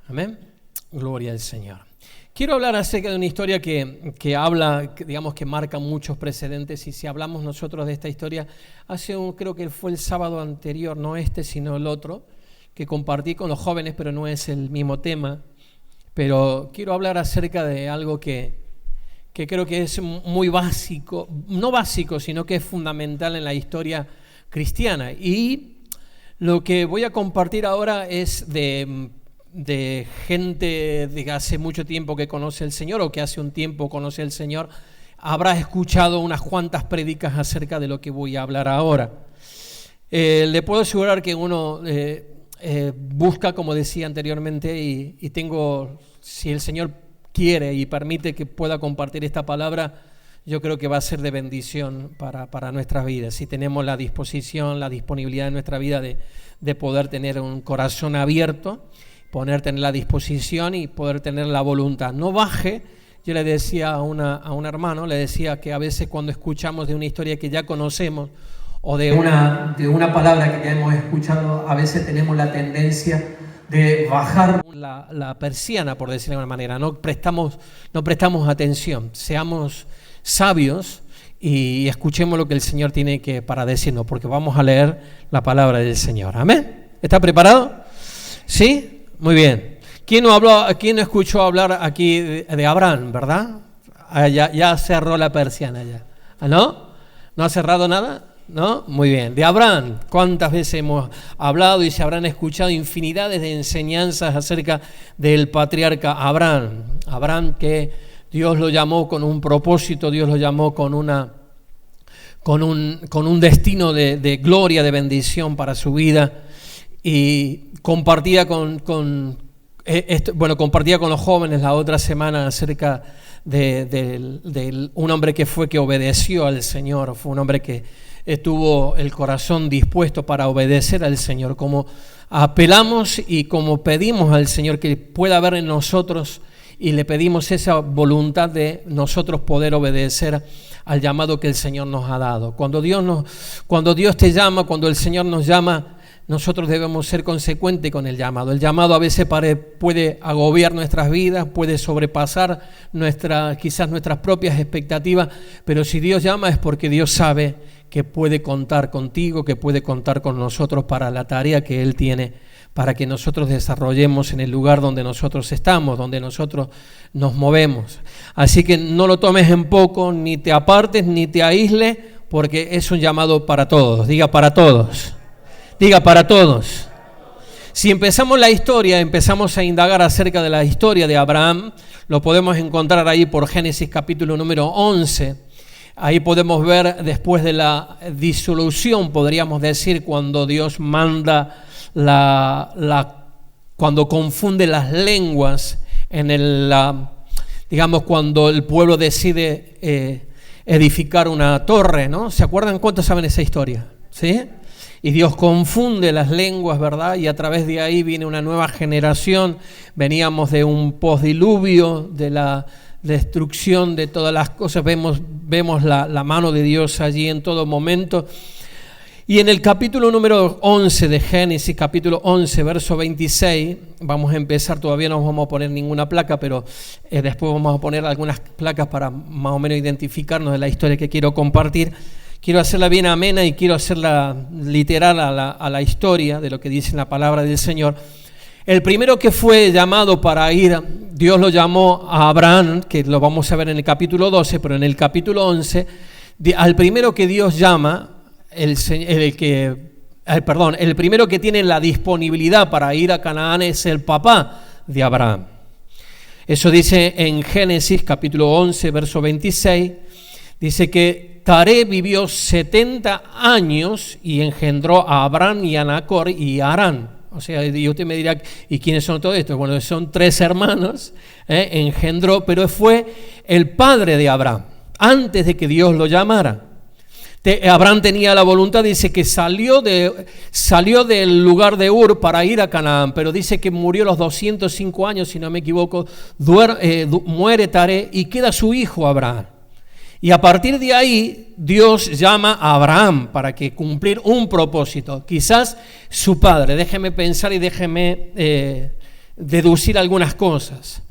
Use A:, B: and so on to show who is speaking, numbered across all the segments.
A: Amén. Gloria al Señor. Quiero hablar acerca de una historia que habla, digamos que marca muchos precedentes, y si hablamos nosotros de esta historia, creo que fue el sábado anterior, no este sino el otro, que compartí con los jóvenes, pero no es el mismo tema. Pero quiero hablar acerca de algo que creo que es muy básico, no básico, sino que es fundamental en la historia cristiana. Y lo que voy a compartir ahora es de gente de hace mucho tiempo que conoce al Señor, o que hace un tiempo conoce al Señor. Habrá escuchado unas cuantas prédicas acerca de lo que voy a hablar ahora. Le puedo asegurar que uno busca, como decía anteriormente, y tengo, si el Señor quiere y permite que pueda compartir esta palabra, yo creo que va a ser de bendición para nuestras vidas, si tenemos la disposición, la disponibilidad en nuestra vida de poder tener un corazón abierto, tener la disposición y poder tener la voluntad. No baje. Yo le decía a un hermano, le decía que a veces cuando escuchamos de una historia que ya conocemos o de una palabra que ya hemos escuchado, a veces tenemos la tendencia de bajar la persiana, por decirlo de alguna manera. No prestamos atención. Seamos sabios y escuchemos lo que el Señor tiene para decirnos, porque vamos a leer la palabra del Señor. ¿Amén? ¿Está preparado? ¿Sí? Muy bien. ¿Quién no escuchó hablar aquí de Abraham, verdad? Ya cerró la persiana ya. ¿No? ¿No ha cerrado nada? ¿No? Muy bien. De Abraham, ¿cuántas veces hemos hablado y se habrán escuchado infinidades de enseñanzas acerca del patriarca Abraham? Abraham, que Dios lo llamó con un propósito, Dios lo llamó con un destino de gloria, de bendición para su vida, y compartía con los jóvenes la otra semana acerca de un hombre que obedeció al Señor. Fue un hombre que tuvo el corazón dispuesto para obedecer al Señor. Como apelamos y como pedimos al Señor que pueda haber en nosotros, y le pedimos esa voluntad de nosotros poder obedecer al llamado que el Señor nos ha dado. Cuando Dios te llama, cuando el Señor nos llama, nosotros debemos ser consecuentes con el llamado. El llamado a veces puede agobiar nuestras vidas, puede sobrepasar quizás nuestras propias expectativas, pero si Dios llama es porque Dios sabe que puede contar contigo, que puede contar con nosotros para la tarea que Él tiene, para que nosotros desarrollemos en el lugar donde nosotros estamos, donde nosotros nos movemos. Así que no lo tomes en poco, ni te apartes, ni te aísles, porque es un llamado para todos. Diga para todos. Diga para todos. Si empezamos a indagar acerca de la historia de Abraham, lo podemos encontrar ahí por Génesis capítulo número 11. Ahí podemos ver, después de la disolución, podríamos decir, cuando Dios manda cuando confunde las lenguas cuando el pueblo decide edificar una torre, ¿no? ¿Se acuerdan? ¿Cuántos saben esa historia? ¿Sí? Y Dios confunde las lenguas, ¿verdad? Y a través de ahí viene una nueva generación. Veníamos de un postdiluvio, de la destrucción de todas las cosas. Vemos la mano de Dios allí en todo momento. Y en el capítulo número 11 de Génesis, capítulo 11, verso 26, vamos a empezar, todavía no vamos a poner ninguna placa, pero después vamos a poner algunas placas para más o menos identificarnos de la historia que quiero compartir. Quiero hacerla bien amena y quiero hacerla literal a la historia de lo que dice la palabra del Señor. El primero que fue llamado para ir, Dios lo llamó a Abraham, que lo vamos a ver en el capítulo 12, pero en el capítulo 11, al primero que Dios llama, el primero que tiene la disponibilidad para ir a Canaán es el papá de Abraham. Eso dice en Génesis capítulo 11, verso 26, dice que Taré vivió 70 años y engendró a Abraham y a Nacor y a Harán. O sea, y usted me dirá, ¿y quiénes son todos estos? Bueno, son 3 hermanos, engendró, pero fue el padre de Abraham, antes de que Dios lo llamara. Abraham tenía la voluntad, dice que salió del lugar de Ur para ir a Canaán, pero dice que murió a los 205 años, si no me equivoco, muere Taré y queda su hijo Abraham. Y a partir de ahí, Dios llama a Abraham para que cumplir un propósito. Quizás su padre, déjeme pensar y déjeme deducir algunas cosas.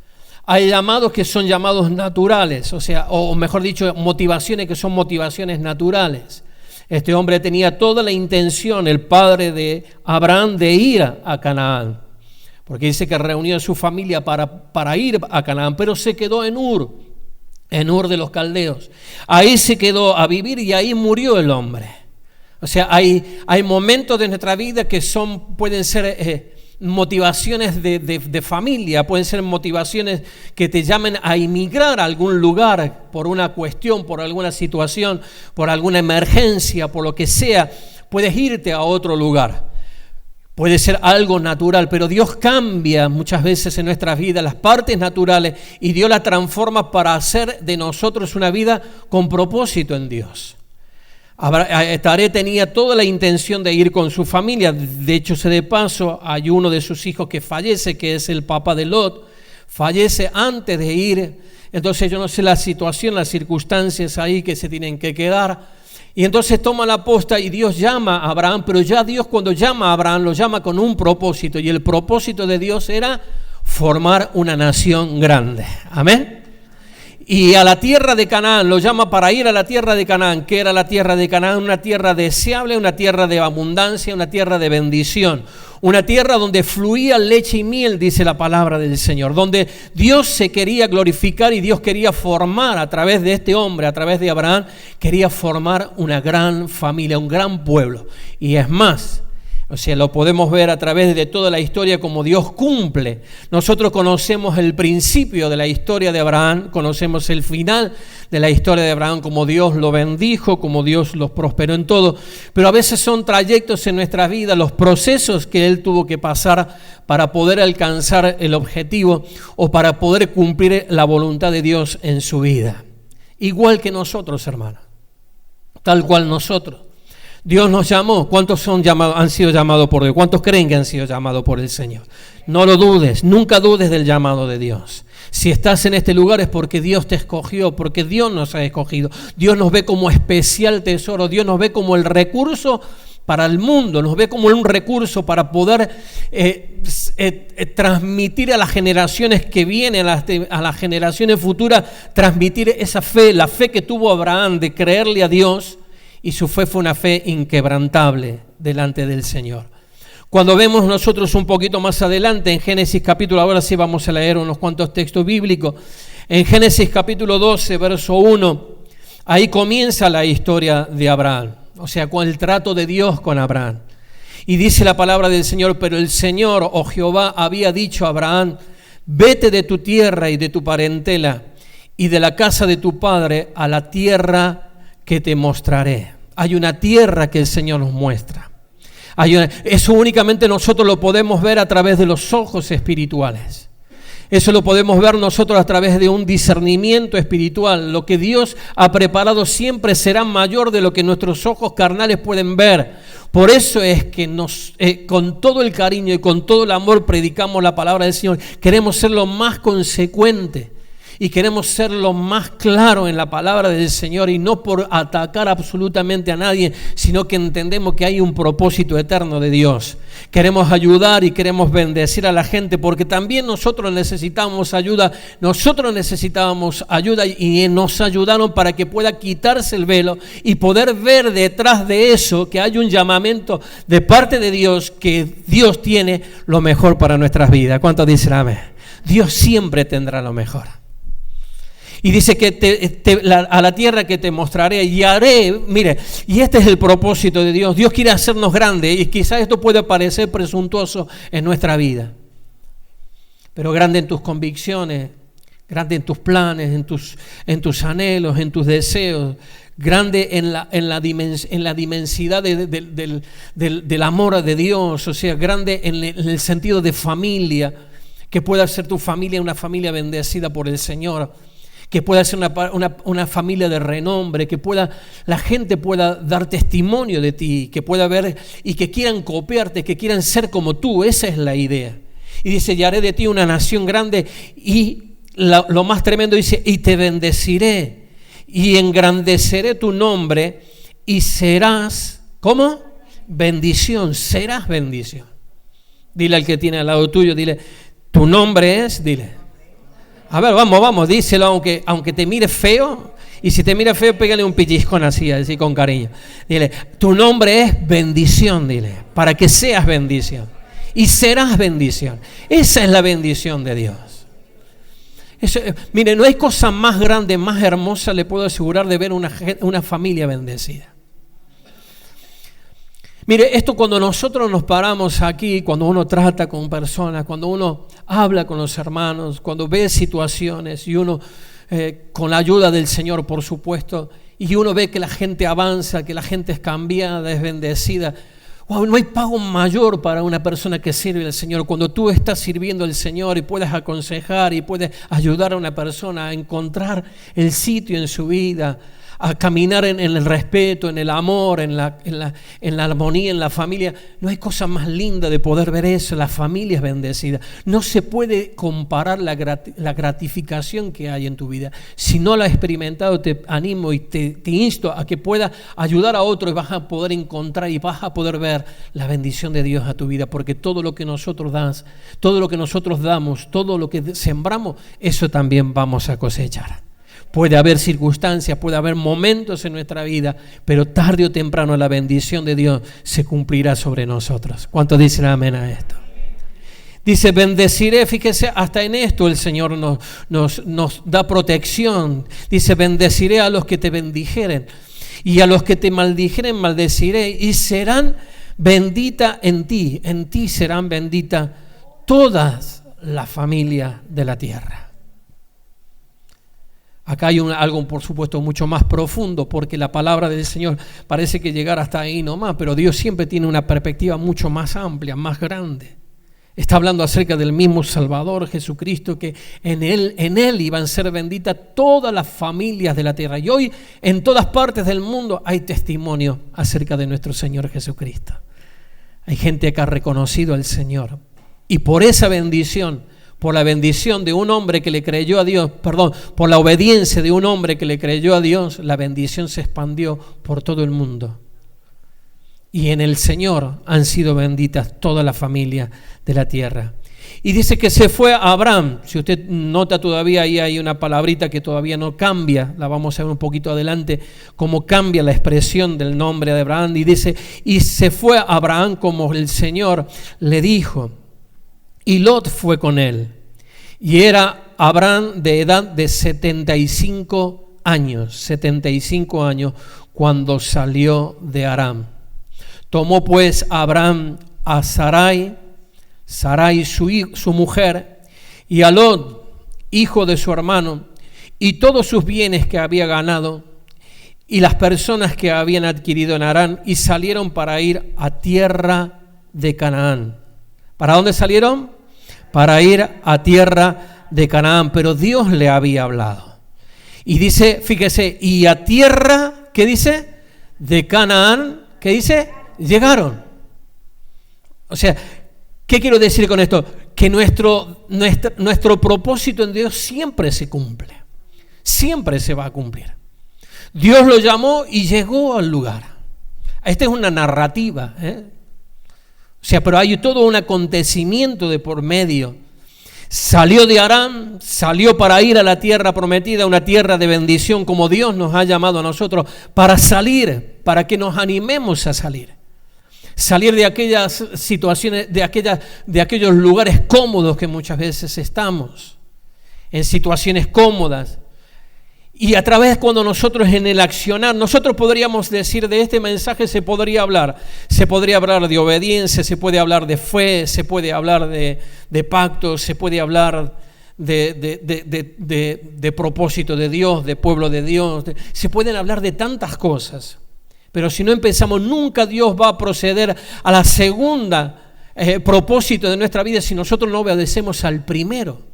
A: Hay llamados que son llamados naturales, o mejor dicho, motivaciones que son motivaciones naturales. Este hombre tenía toda la intención, el padre de Abraham, de ir a Canaán, porque dice que reunió a su familia para ir a Canaán, pero se quedó en Ur de los caldeos. Ahí se quedó a vivir y ahí murió el hombre. O sea, hay momentos de nuestra vida que pueden ser motivaciones de familia, pueden ser motivaciones que te llamen a emigrar a algún lugar por una cuestión, por alguna situación, por alguna emergencia, por lo que sea. Puedes irte a otro lugar. Puede ser algo natural, pero Dios cambia muchas veces en nuestras vidas las partes naturales y Dios las transforma para hacer de nosotros una vida con propósito en Dios. Taré tenía toda la intención de ir con su familia. De hecho, de paso, hay uno de sus hijos que fallece, que es el papá de Lot. Fallece antes de ir. Entonces yo no sé la situación, las circunstancias ahí que se tienen que quedar. Y entonces toma la posta y Dios llama a Abraham, pero ya Dios cuando llama a Abraham lo llama con un propósito. Y el propósito de Dios era formar una nación grande. Amén. Y a la tierra de Canaán, lo llama para ir a la tierra de Canaán. ¿Qué era la tierra de Canaán? Una tierra deseable, una tierra de abundancia, una tierra de bendición. Una tierra donde fluía leche y miel, dice la palabra del Señor. Donde Dios se quería glorificar y Dios quería formar a través de este hombre, a través de Abraham, quería formar una gran familia, un gran pueblo. Y es más, lo podemos ver a través de toda la historia como Dios cumple. Nosotros conocemos el principio de la historia de Abraham, conocemos el final de la historia de Abraham, como Dios lo bendijo, como Dios los prosperó en todo. Pero a veces son trayectos en nuestras vidas, los procesos que Él tuvo que pasar para poder alcanzar el objetivo o para poder cumplir la voluntad de Dios en su vida. Igual que nosotros, hermanos, tal cual nosotros. Dios nos llamó. ¿Cuántos han sido llamados por Dios? ¿Cuántos creen que han sido llamados por el Señor? No lo dudes, nunca dudes del llamado de Dios. Si estás en este lugar es porque Dios te escogió, porque Dios nos ha escogido. Dios nos ve como especial tesoro, Dios nos ve como el recurso para el mundo, nos ve como un recurso para poder transmitir a las generaciones que vienen, a las generaciones futuras, transmitir esa fe, la fe que tuvo Abraham de creerle a Dios. Y su fe fue una fe inquebrantable delante del Señor. Cuando vemos nosotros un poquito más adelante en Génesis capítulo, ahora sí vamos a leer unos cuantos textos bíblicos. En Génesis capítulo 12, verso 1, ahí comienza la historia de Abraham. Con el trato de Dios con Abraham. Y dice la palabra del Señor, pero el Señor, oh Jehová, había dicho a Abraham, vete de tu tierra y de tu parentela y de la casa de tu padre a la tierra que te mostraré. Hay una tierra que el Señor nos muestra. Eso únicamente nosotros lo podemos ver a través de los ojos espirituales. Eso lo podemos ver nosotros a través de un discernimiento espiritual. Lo que Dios ha preparado siempre será mayor de lo que nuestros ojos carnales pueden ver. Por eso es que con todo el cariño y con todo el amor predicamos la palabra del Señor. Queremos ser lo más consecuente. Y queremos ser lo más claro en la palabra del Señor y no por atacar absolutamente a nadie, sino que entendemos que hay un propósito eterno de Dios. Queremos ayudar y queremos bendecir a la gente porque también nosotros necesitamos ayuda. Nosotros necesitábamos ayuda y nos ayudaron para que pueda quitarse el velo y poder ver detrás de eso que hay un llamamiento de parte de Dios, que Dios tiene lo mejor para nuestras vidas. ¿Cuántos dicen amén? Dios siempre tendrá lo mejor. Y dice que a la tierra que te mostraré y haré, mire, y este es el propósito de Dios. Dios quiere hacernos grandes y quizás esto puede parecer presuntuoso en nuestra vida. Pero grande en tus convicciones, grande en tus planes, en tus anhelos, en tus deseos, grande en la dimensidad del amor de Dios, grande en el sentido de familia, que pueda ser tu familia una familia bendecida por el Señor. Que pueda ser una familia de renombre, que la gente pueda dar testimonio de ti, que pueda ver y que quieran copiarte, que quieran ser como tú. Esa es la idea. Y dice, y haré de ti una nación grande y lo más tremendo dice, y te bendeciré y engrandeceré tu nombre y serás, ¿cómo? Bendición, serás bendición. Dile al que tiene al lado tuyo, dile, Tu nombre es, dile. A ver, vamos, díselo aunque te mire feo. Y si te mira feo, pégale un pellizcón así con cariño. Dile, tu nombre es bendición, dile, para que seas bendición. Y serás bendición. Esa es la bendición de Dios. Mire, no hay cosa más grande, más hermosa, le puedo asegurar, de ver una familia bendecida. Mire, esto cuando nosotros nos paramos aquí, cuando uno trata con personas, cuando uno habla con los hermanos, cuando ve situaciones y uno, con la ayuda del Señor, por supuesto, y uno ve que la gente avanza, que la gente es cambiada, es bendecida. Wow, no hay pago mayor para una persona que sirve al Señor. Cuando tú estás sirviendo al Señor y puedes aconsejar y puedes ayudar a una persona a encontrar el sitio en su vida, a caminar en el respeto, en el amor, en la armonía, en la familia. No hay cosa más linda de poder ver eso. La familia es bendecida. No se puede comparar la gratificación que hay en tu vida. Si no la has experimentado, te animo y te insto a que puedas ayudar a otros y vas a poder encontrar y vas a poder ver la bendición de Dios a tu vida, porque todo lo que nosotros damos, todo lo que sembramos, eso también vamos a cosechar. Puede haber circunstancias, puede haber momentos en nuestra vida, pero tarde o temprano la bendición de Dios se cumplirá sobre nosotros. ¿Cuántos dicen amén a esto? Dice, bendeciré, fíjese, hasta en esto el Señor nos da protección. Dice, bendeciré a los que te bendijeren, y a los que te maldijeren maldeciré, y serán benditas en ti serán benditas todas las familias de la tierra. Acá hay algo, por supuesto, mucho más profundo, porque la palabra del Señor parece que llegar hasta ahí nomás, pero Dios siempre tiene una perspectiva mucho más amplia, más grande. Está hablando acerca del mismo Salvador, Jesucristo, que en Él iban a ser benditas todas las familias de la tierra. Y hoy en todas partes del mundo hay testimonio acerca de nuestro Señor Jesucristo. Hay gente que ha reconocido al Señor. Y por esa bendición, por la bendición de un hombre que le creyó a Dios, por la obediencia de un hombre que le creyó a Dios, la bendición se expandió por todo el mundo. Y en el Señor han sido benditas todas las familias de la tierra. Y dice que se fue a Abraham. Si usted nota todavía, ahí hay una palabrita que todavía no cambia, la vamos a ver un poquito adelante, cómo cambia la expresión del nombre de Abraham. Y dice, y se fue a Abraham como el Señor le dijo. Y Lot fue con él, y era Abraham de edad de 75 años, cuando salió de Aram. Tomó pues Abraham a Sarai su mujer, y a Lot, hijo de su hermano, y todos sus bienes que había ganado, y las personas que habían adquirido en Harán, y salieron para ir a tierra de Canaán. ¿Para dónde salieron? Para ir a tierra de Canaán, pero Dios le había hablado. Y dice, fíjese, y a tierra, ¿qué dice? De Canaán, ¿qué dice? Llegaron. O sea, ¿qué quiero decir con esto? Que nuestro propósito en Dios siempre se cumple. Siempre se va a cumplir. Dios lo llamó y llegó al lugar. Esta es una narrativa, O sea, pero hay todo un acontecimiento de por medio. Salió de Harán, salió para ir a la tierra prometida, una tierra de bendición, como Dios nos ha llamado a nosotros, para salir, para que nos animemos a salir. Salir de aquellas situaciones, de aquellos lugares cómodos que muchas veces estamos, en situaciones cómodas. Y a través, cuando nosotros en el accionar, nosotros podríamos decir, de este mensaje se podría hablar de obediencia, se puede hablar de fe, se puede hablar de pactos, se puede hablar de propósito de Dios, de pueblo de Dios, se pueden hablar de tantas cosas. Pero si no empezamos, nunca Dios va a proceder a la segunda propósito de nuestra vida si nosotros no obedecemos al primero.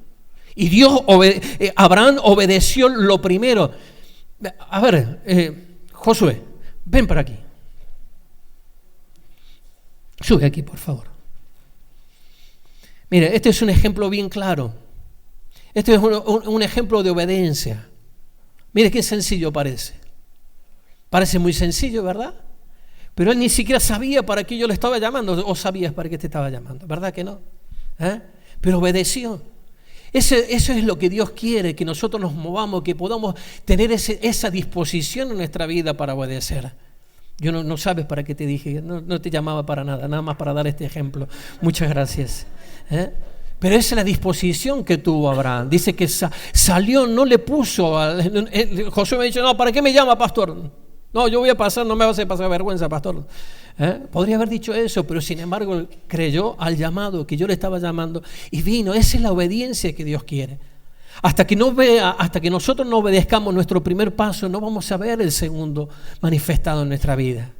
A: Y Abraham obedeció lo primero. A ver, Josué, ven para aquí. Sube aquí, por favor. Mire, este es un ejemplo bien claro. Este es un ejemplo de obediencia. Mire qué sencillo parece. Parece muy sencillo, ¿verdad? Pero él ni siquiera sabía para qué yo le estaba llamando. ¿O sabías para qué te estaba llamando? ¿Verdad que no? pero obedeció. Eso es lo que Dios quiere, que nosotros nos movamos, que podamos tener esa disposición en nuestra vida para obedecer. Yo no sabes para qué te dije, no te llamaba para nada más para dar este ejemplo. Muchas gracias. Pero esa es la disposición que tuvo Abraham. Dice que salió, no le puso. Josué me ha dicho, no, ¿para qué me llama, pastor? No, yo voy a pasar, no me vas a pasar vergüenza, pastor. Podría haber dicho eso, pero sin embargo creyó al llamado que yo le estaba llamando y vino. Esa es la obediencia que Dios quiere. Hasta que nosotros no obedezcamos nuestro primer paso, no vamos a ver el segundo manifestado en nuestra vida.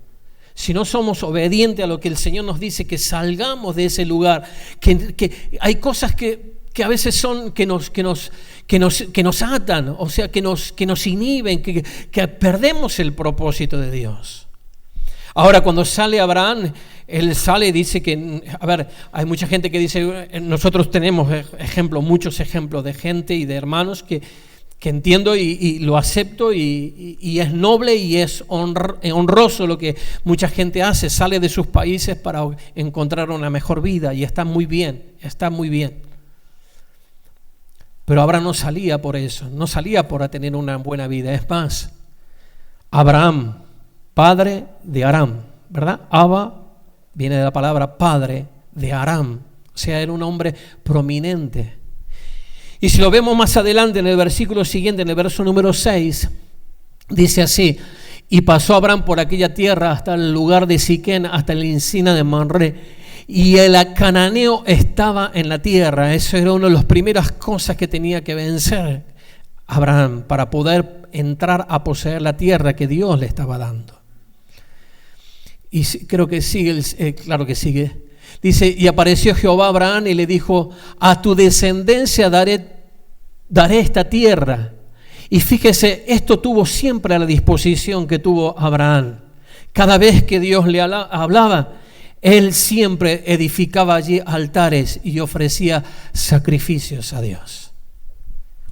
A: Si no somos obedientes a lo que el Señor nos dice, que salgamos de ese lugar, que hay cosas que a veces son que nos atan, o sea, que nos inhiben, que perdemos el propósito de Dios. Ahora, cuando sale Abraham, él sale y dice que, hay mucha gente que dice, nosotros tenemos muchos ejemplos de gente y de hermanos que entiendo y lo acepto y es noble y es honroso lo que mucha gente hace, sale de sus países para encontrar una mejor vida y está muy bien. Pero Abraham no salía por eso, no salía por tener una buena vida. Es más, Abraham, padre de Aram, ¿verdad? Abba viene de la palabra padre de Aram, o sea, era un hombre prominente. Y si lo vemos más adelante en el versículo siguiente, en el verso número 6, dice así: y pasó Abraham por aquella tierra hasta el lugar de Siquén, hasta la encina de Mamre, y el cananeo estaba en la tierra. Eso era una de las primeras cosas que tenía que vencer Abraham para poder entrar a poseer la tierra que Dios le estaba dando. Y creo que sigue, claro que sigue. Dice, y apareció Jehová a Abraham y le dijo, a tu descendencia daré esta tierra. Y fíjese, esto tuvo siempre a la disposición que tuvo Abraham. Cada vez que Dios le hablaba, él siempre edificaba allí altares y ofrecía sacrificios a Dios.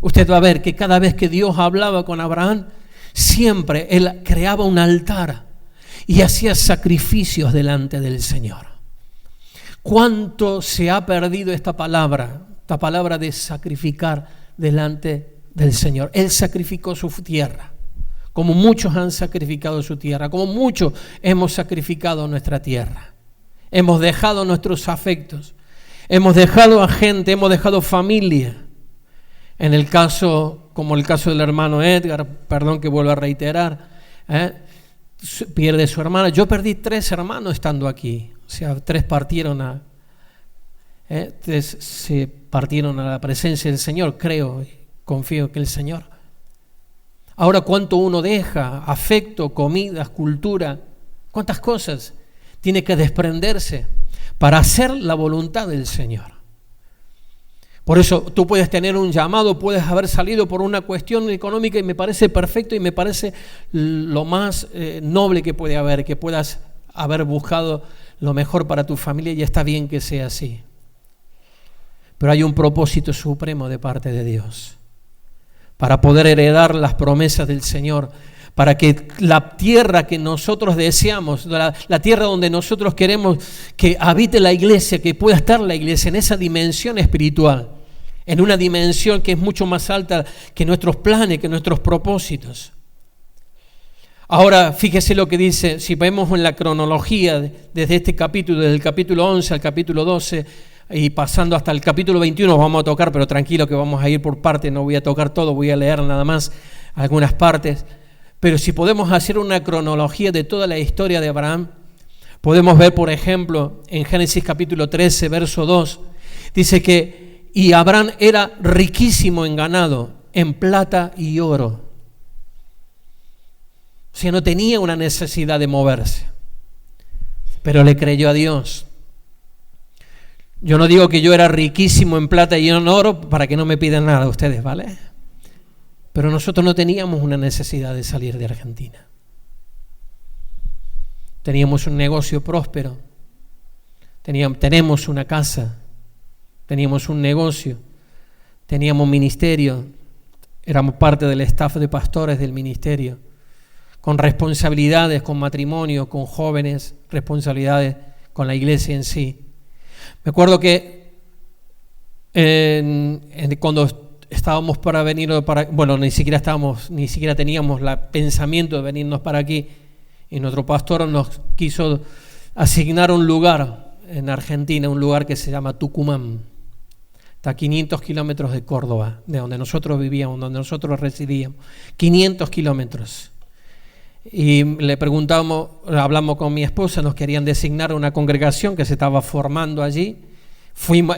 A: Usted va a ver que cada vez que Dios hablaba con Abraham, siempre él creaba un altar y hacía sacrificios delante del Señor. ¿Cuánto se ha perdido esta palabra de sacrificar delante del Señor? Él sacrificó su tierra, como muchos han sacrificado su tierra, como muchos hemos sacrificado nuestra tierra. Hemos dejado nuestros afectos, hemos dejado a gente, hemos dejado familia. En el caso, como el caso del hermano Edgar, perdón que vuelvo a reiterar, pierde su hermana. Yo perdí 3 hermanos estando aquí. O sea, 3 partieron se partieron a la presencia del Señor, creo, confío que el Señor. Ahora, ¿cuánto uno deja? Afecto, comidas, cultura, ¿cuántas cosas tiene que desprenderse para hacer la voluntad del Señor? Por eso tú puedes tener un llamado, puedes haber salido por una cuestión económica y me parece perfecto y me parece lo más noble que puede haber, que puedas haber buscado lo mejor para tu familia y está bien que sea así. Pero hay un propósito supremo de parte de Dios para poder heredar las promesas del Señor, para que la tierra que nosotros deseamos, la tierra donde nosotros queremos que habite la iglesia, que pueda estar la iglesia en esa dimensión espiritual, en una dimensión que es mucho más alta que nuestros planes, que nuestros propósitos. Ahora, fíjese lo que dice, si vemos en la cronología desde este capítulo, desde el capítulo 11 al capítulo 12 y pasando hasta el capítulo 21, vamos a tocar, pero tranquilo que vamos a ir por partes, no voy a tocar todo, voy a leer nada más algunas partes. Pero si podemos hacer una cronología de toda la historia de Abraham, podemos ver, por ejemplo, en Génesis capítulo 13, verso 2, dice que y Abraham era riquísimo en ganado, en plata y oro. O sea, no tenía una necesidad de moverse, pero le creyó a Dios. Yo no digo que yo era riquísimo en plata y en oro para que no me pidan nada a ustedes, ¿vale? Pero nosotros no teníamos una necesidad de salir de Argentina. Teníamos un negocio próspero, tenemos una casa, teníamos un negocio, teníamos ministerio, éramos parte del staff de pastores del ministerio, con responsabilidades, con matrimonio, con jóvenes, responsabilidades con la iglesia en sí. Me acuerdo que cuando estábamos para venir ni siquiera teníamos el pensamiento de venirnos para aquí, y nuestro pastor nos quiso asignar un lugar en Argentina, un lugar que se llama Tucumán. Está a 500 kilómetros de Córdoba, de donde nosotros vivíamos, donde nosotros residíamos. 500 kilómetros. Y le preguntamos, hablamos con mi esposa, nos querían designar una congregación que se estaba formando allí.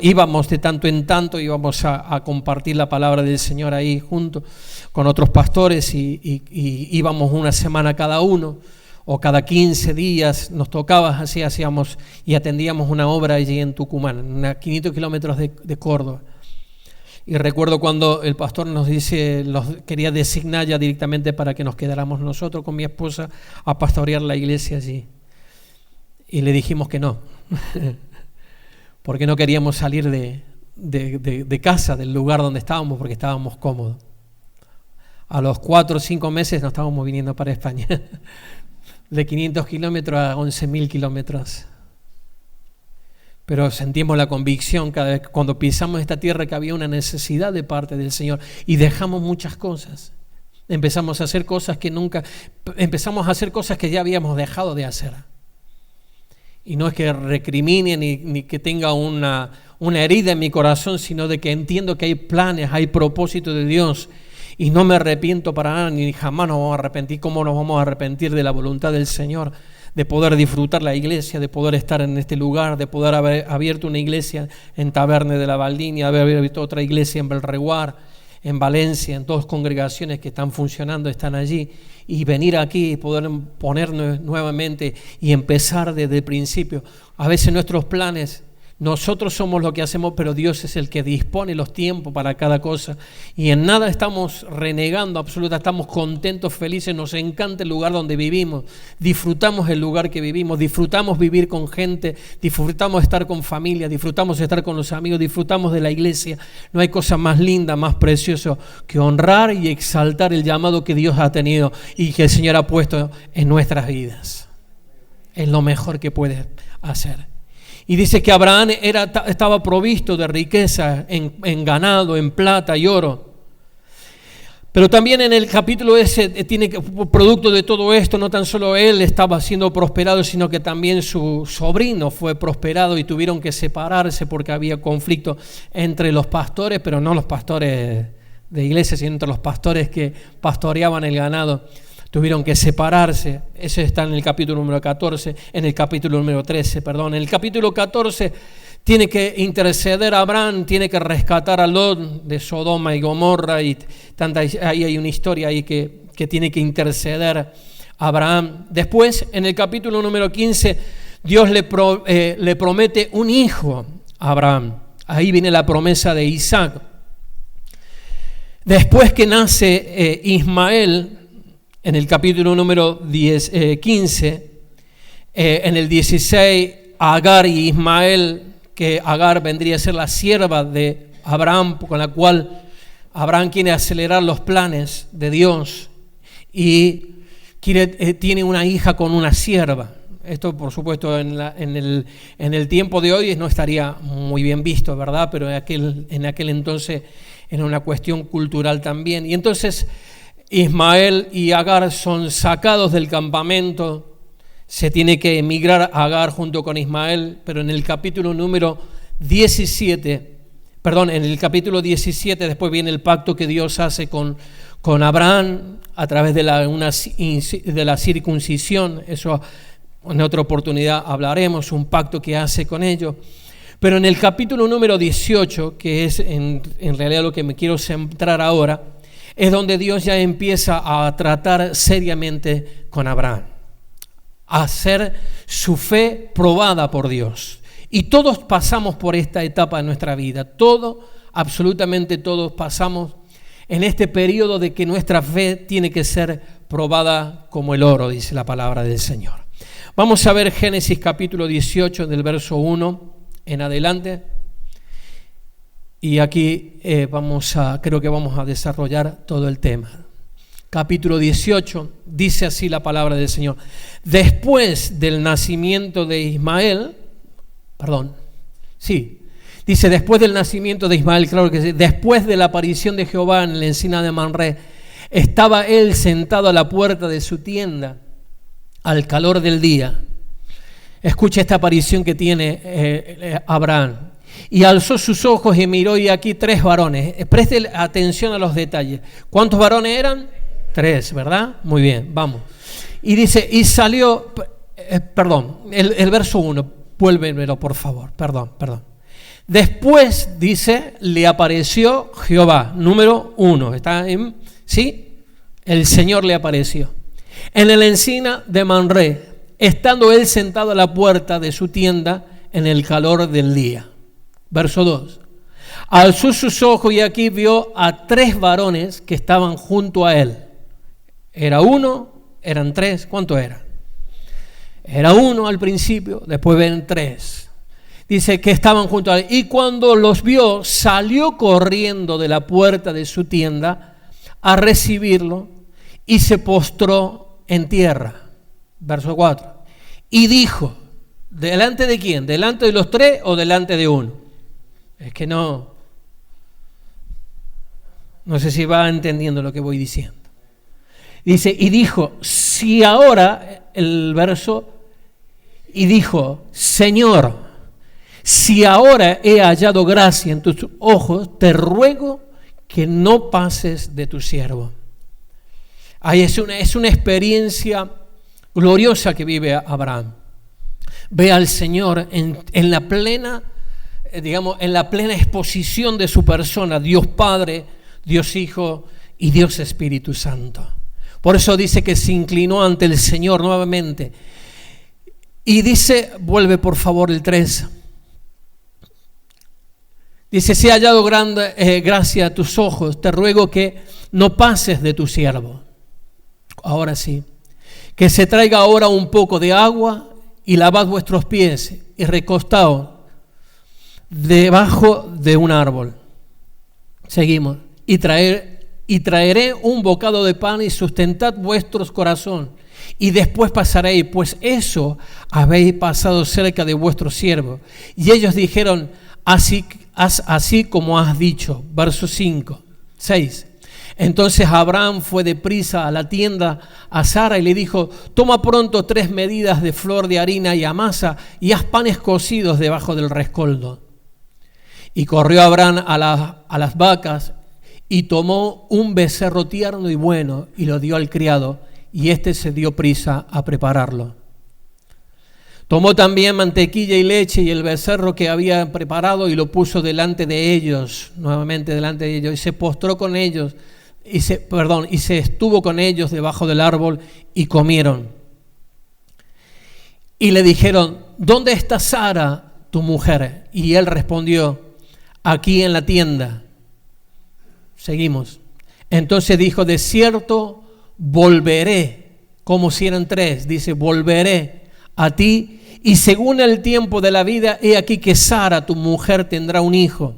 A: Íbamos de tanto en tanto, íbamos a compartir la palabra del Señor ahí junto con otros pastores y íbamos una semana cada uno, o cada 15 días nos tocaba, así hacíamos y atendíamos una obra allí en Tucumán, a 500 kilómetros de Córdoba. Y recuerdo cuando el pastor nos quería designar ya directamente para que nos quedáramos nosotros con mi esposa a pastorear la iglesia allí. Y le dijimos que no. Porque no queríamos salir de casa, del lugar donde estábamos, porque estábamos cómodos. A los 4 o 5 meses nos estábamos viniendo para España, de 500 kilómetros a 11.000 kilómetros. Pero sentimos la convicción cada vez cuando pisamos esta tierra que había una necesidad de parte del Señor y dejamos muchas cosas. Empezamos a hacer cosas que ya habíamos dejado de hacer. Y no es que recrimine ni que tenga una herida en mi corazón, sino de que entiendo que hay planes, hay propósitos de Dios. Y no me arrepiento para nada, ni jamás nos vamos a arrepentir. ¿Cómo nos vamos a arrepentir de la voluntad del Señor? De poder disfrutar la iglesia, de poder estar en este lugar, de poder haber abierto una iglesia en Taberne de la Valdinia, haber abierto otra iglesia en Belreguard, en Valencia, en todas congregaciones que están funcionando, están allí. Y venir aquí y poder ponernos nuevamente y empezar desde el principio. A veces nuestros planes, nosotros somos lo que hacemos, pero Dios es el que dispone los tiempos para cada cosa. Y en nada estamos renegando, estamos contentos, felices, nos encanta el lugar donde vivimos. Disfrutamos el lugar que vivimos, disfrutamos vivir con gente, disfrutamos estar con familia, disfrutamos estar con los amigos, disfrutamos de la iglesia. No hay cosa más linda, más preciosa que honrar y exaltar el llamado que Dios ha tenido y que el Señor ha puesto en nuestras vidas. Es lo mejor que puede hacer. Y dice que Abraham estaba provisto de riqueza en ganado, en plata y oro. Pero también en el capítulo ese producto de todo esto, no tan solo él estaba siendo prosperado, sino que también su sobrino fue prosperado y tuvieron que separarse porque había conflicto entre los pastores, pero no los pastores de iglesia, sino entre los pastores que pastoreaban el ganado. Tuvieron que separarse. Eso está en el capítulo número 14, en el capítulo número 13, perdón. En el capítulo 14 tiene que interceder a Abraham, tiene que rescatar a Lot de Sodoma y Gomorra, y ahí hay una historia ahí que tiene que interceder a Abraham. Después, en el capítulo número 15, Dios le promete un hijo a Abraham. Ahí viene la promesa de Isaac. Después que nace Ismael, en el capítulo número 15, en el 16, Agar y Ismael, que Agar vendría a ser la sierva de Abraham, con la cual Abraham quiere acelerar los planes de Dios y tiene una hija con una sierva. Esto, por supuesto, en el tiempo de hoy no estaría muy bien visto, ¿verdad? Pero en aquel entonces era una cuestión cultural también. Y entonces Ismael y Agar son sacados del campamento, se tiene que emigrar a Agar junto con Ismael, pero en el capítulo número 17, en el capítulo 17 después viene el pacto que Dios hace con Abraham a través de la circuncisión. Eso en otra oportunidad hablaremos, un pacto que hace con ellos. Pero en el capítulo número 18, que es en realidad lo que me quiero centrar ahora, es donde Dios ya empieza a tratar seriamente con Abraham, a hacer su fe probada por Dios. Y todos pasamos por esta etapa de nuestra vida, absolutamente todos pasamos en este periodo de que nuestra fe tiene que ser probada como el oro, dice la palabra del Señor. Vamos a ver Génesis capítulo 18 del verso 1 en adelante. Y aquí creo que vamos a desarrollar todo el tema. Capítulo 18, dice así la palabra del Señor. Después del nacimiento de Ismael, Dice, después del nacimiento de Ismael, claro que sí, después de la aparición de Jehová en la encina de Mamre, estaba él sentado a la puerta de su tienda al calor del día. Escucha esta aparición que tiene Abraham. Y alzó sus ojos y miró, y aquí 3 varones. Preste atención a los detalles. ¿Cuántos varones eran? 3, ¿verdad? Muy bien, vamos. Y dice, y salió, el verso 1, vuélvemelo por favor, perdón. Después, dice, le apareció Jehová, número 1, ¿está en? ¿Sí? El Señor le apareció. En la encina de Mamre, estando él sentado a la puerta de su tienda en el calor del día. Verso 2. Alzó sus ojos y aquí vio a 3 varones que estaban junto a él. Era 1, eran 3, ¿cuánto era? Era 1 al principio, después ven 3. Dice que estaban junto a él. Y cuando los vio, salió corriendo de la puerta de su tienda a recibirlo y se postró en tierra. Verso 4. Y dijo, ¿delante de quién? ¿Delante de los 3 o delante de 1? Es que no sé si va entendiendo lo que voy diciendo. Dice, y dijo, si ahora, el verso, y dijo, Señor, si ahora he hallado gracia en tus ojos, te ruego que no pases de tu siervo. Ahí es una experiencia gloriosa que vive Abraham. Ve al Señor en la plena, en la plena exposición de su persona, Dios Padre, Dios Hijo y Dios Espíritu Santo. Por eso dice que se inclinó ante el Señor nuevamente. Y dice, vuelve por favor el 3. Dice, si he hallado grande gracia a tus ojos, te ruego que no pases de tu siervo. Ahora sí, que se traiga ahora un poco de agua y lavad vuestros pies y recostaos debajo de un árbol. Seguimos. Y traeré un bocado de pan y sustentad vuestros corazones. Y después pasaréis, pues eso habéis pasado cerca de vuestro siervo. Y ellos dijeron, haz así como has dicho. Verso 5, 6. Entonces Abraham fue deprisa a la tienda a Sara y le dijo, toma pronto 3 medidas de flor de harina y amasa y haz panes cocidos debajo del rescoldo. Y corrió Abraham a las vacas y tomó un becerro tierno y bueno y lo dio al criado, y éste se dio prisa a prepararlo. Tomó también mantequilla y leche y el becerro que había preparado y lo puso delante de ellos, nuevamente delante de ellos, y se postró con ellos, y se estuvo con ellos debajo del árbol y comieron. Y le dijeron, ¿dónde está Sara, tu mujer? Y él respondió, aquí en la tienda. Seguimos. Entonces dijo, de cierto volveré, como si eran 3, dice, volveré a ti, y según el tiempo de la vida, he aquí que Sara, tu mujer, tendrá un hijo.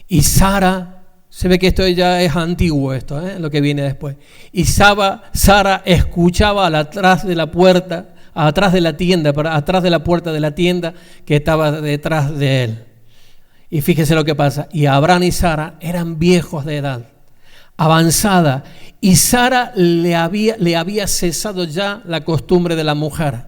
A: Y Sara, se ve que esto ya es antiguo, lo que viene después. Y Sara escuchaba atrás de la puerta, atrás de la puerta de la tienda que estaba detrás de él. Y fíjese lo que pasa. Y Abraham y Sara eran viejos de edad, avanzada, y Sara le había cesado ya la costumbre de la mujer.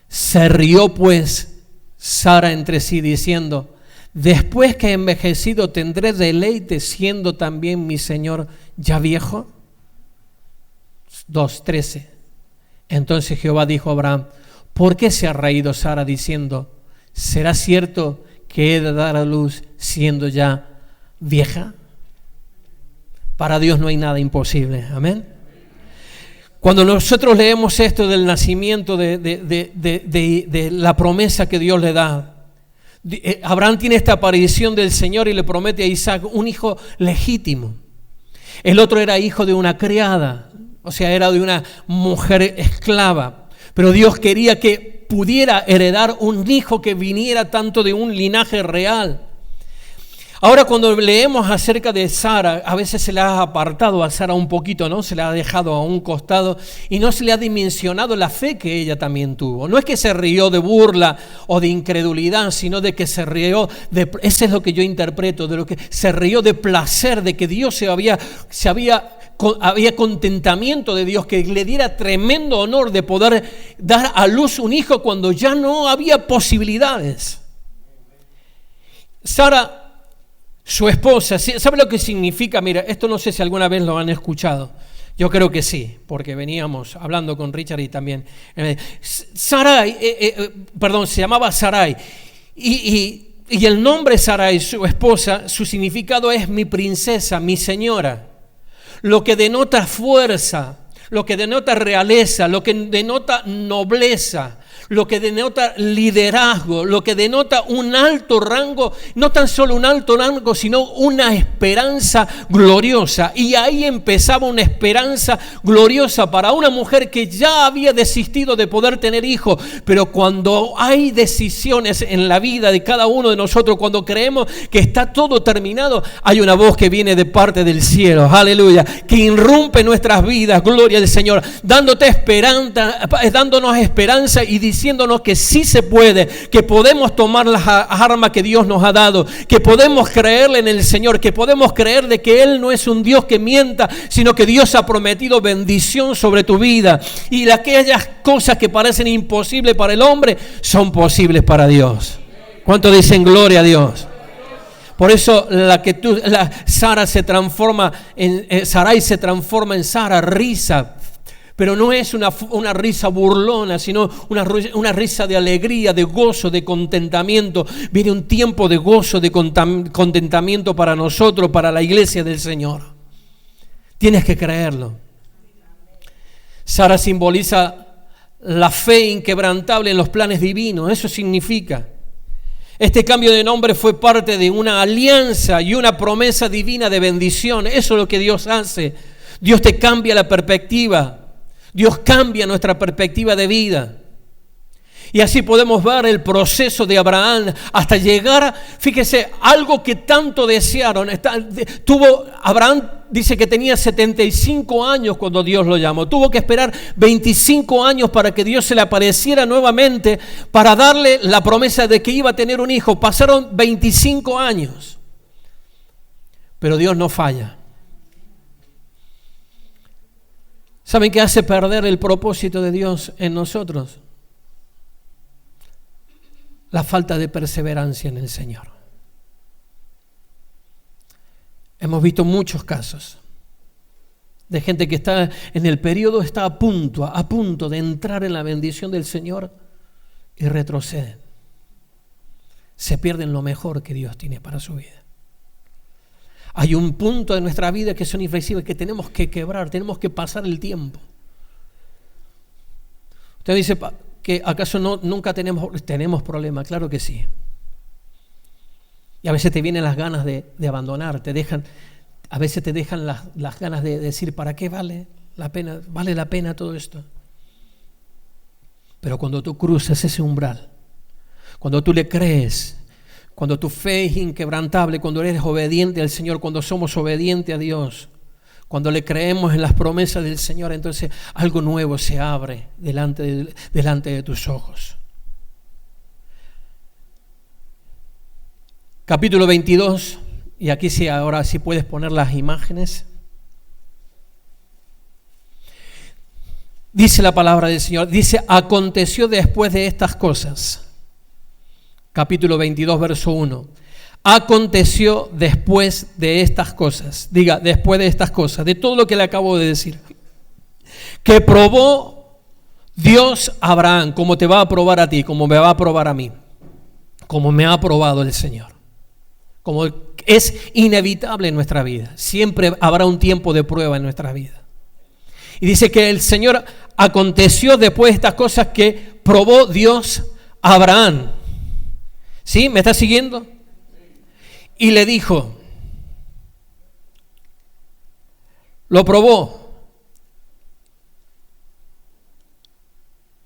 A: Se rió pues Sara entre sí diciendo, después que he envejecido tendré deleite siendo también mi señor ya viejo. 2:13. Entonces Jehová dijo a Abraham, ¿por qué se ha reído Sara diciendo, ¿será cierto que he de dar a luz siendo ya vieja? Para Dios no hay nada imposible. Amén. Cuando nosotros leemos esto del nacimiento de la promesa que Dios le da, Abraham tiene esta aparición del Señor y le promete a Isaac un hijo legítimo. El otro era hijo de una criada, o sea, era de una mujer esclava. Pero Dios quería que pudiera heredar un hijo que viniera tanto de un linaje real. Ahora cuando leemos acerca de Sara, a veces se le ha apartado a Sara un poquito, ¿no? Se le ha dejado a un costado y no se le ha dimensionado la fe que ella también tuvo. No es que se rió de burla o de incredulidad, sino de que se rió de, eso es lo que yo interpreto, de lo que se rió de placer, de que Dios había contentamiento de Dios, que le diera tremendo honor de poder dar a luz un hijo cuando ya no había posibilidades. Sara, su esposa, ¿sabe lo que significa? Mira, esto no sé si alguna vez lo han escuchado. Yo creo que sí, porque veníamos hablando con Richard y también. Sarai, se llamaba Sarai. Y el nombre Sarai, su esposa, su significado es mi princesa, mi señora. Lo que denota fuerza, lo que denota realeza, lo que denota nobleza, lo que denota liderazgo, lo que denota un alto rango, no tan solo un alto rango, sino una esperanza gloriosa. Y ahí empezaba una esperanza gloriosa para una mujer que ya había desistido de poder tener hijos. Pero cuando hay decisiones en la vida de cada uno de nosotros, cuando creemos que está todo terminado, hay una voz que viene de parte del cielo, aleluya, que irrumpe nuestras vidas, gloria al Señor, dándonos esperanza y diciéndonos que sí se puede, que podemos tomar las armas que Dios nos ha dado, que podemos creerle en el Señor, que podemos creer de que Él no es un Dios que mienta, sino que Dios ha prometido bendición sobre tu vida, y aquellas cosas que parecen imposibles para el hombre son posibles para Dios. ¿Cuántos dicen gloria a Dios? Por eso Sarai se transforma en Sara, risa. Pero no es una risa burlona, sino una risa de alegría, de gozo, de contentamiento. Viene un tiempo de gozo, de contentamiento para nosotros, para la iglesia del Señor. Tienes que creerlo. Sara simboliza la fe inquebrantable en los planes divinos. Eso significa. Este cambio de nombre fue parte de una alianza y una promesa divina de bendición. Eso es lo que Dios hace. Dios te cambia la perspectiva. Dios cambia nuestra perspectiva de vida. Y así podemos ver el proceso de Abraham hasta llegar, fíjese, algo que tanto desearon. Abraham dice que tenía 75 años cuando Dios lo llamó. Tuvo que esperar 25 años para que Dios se le apareciera nuevamente para darle la promesa de que iba a tener un hijo. Pasaron 25 años. Pero Dios no falla. ¿Saben qué hace perder el propósito de Dios en nosotros? La falta de perseverancia en el Señor. Hemos visto muchos casos de gente que está en el periodo, está a punto de entrar en la bendición del Señor y retroceden. Se pierden lo mejor que Dios tiene para su vida. Hay un punto de nuestra vida que son inflexibles, que tenemos que quebrar, tenemos que pasar el tiempo. Usted dice que acaso nunca tenemos problemas, claro que sí. Y a veces te vienen las ganas de abandonar, a veces te dejan las ganas de decir, ¿para qué vale la pena todo esto? Pero cuando tú cruzas ese umbral, cuando tú le crees, cuando tu fe es inquebrantable, cuando eres obediente al Señor, cuando somos obedientes a Dios, cuando le creemos en las promesas del Señor, entonces algo nuevo se abre delante de tus ojos. Capítulo 22, y aquí sí, ahora sí puedes poner las imágenes. Dice la palabra del Señor, dice, aconteció después de estas cosas. Capítulo 22, verso 1. Aconteció después de estas cosas. Diga, después de estas cosas, de todo lo que le acabo de decir. Que probó Dios a Abraham, como te va a probar a ti, como me va a probar a mí, como me ha probado el Señor. Como es inevitable en nuestra vida. Siempre habrá un tiempo de prueba en nuestra vida. Y dice que el Señor aconteció después de estas cosas que probó Dios a Abraham. ¿Sí? ¿Me está siguiendo? Y le dijo, lo probó.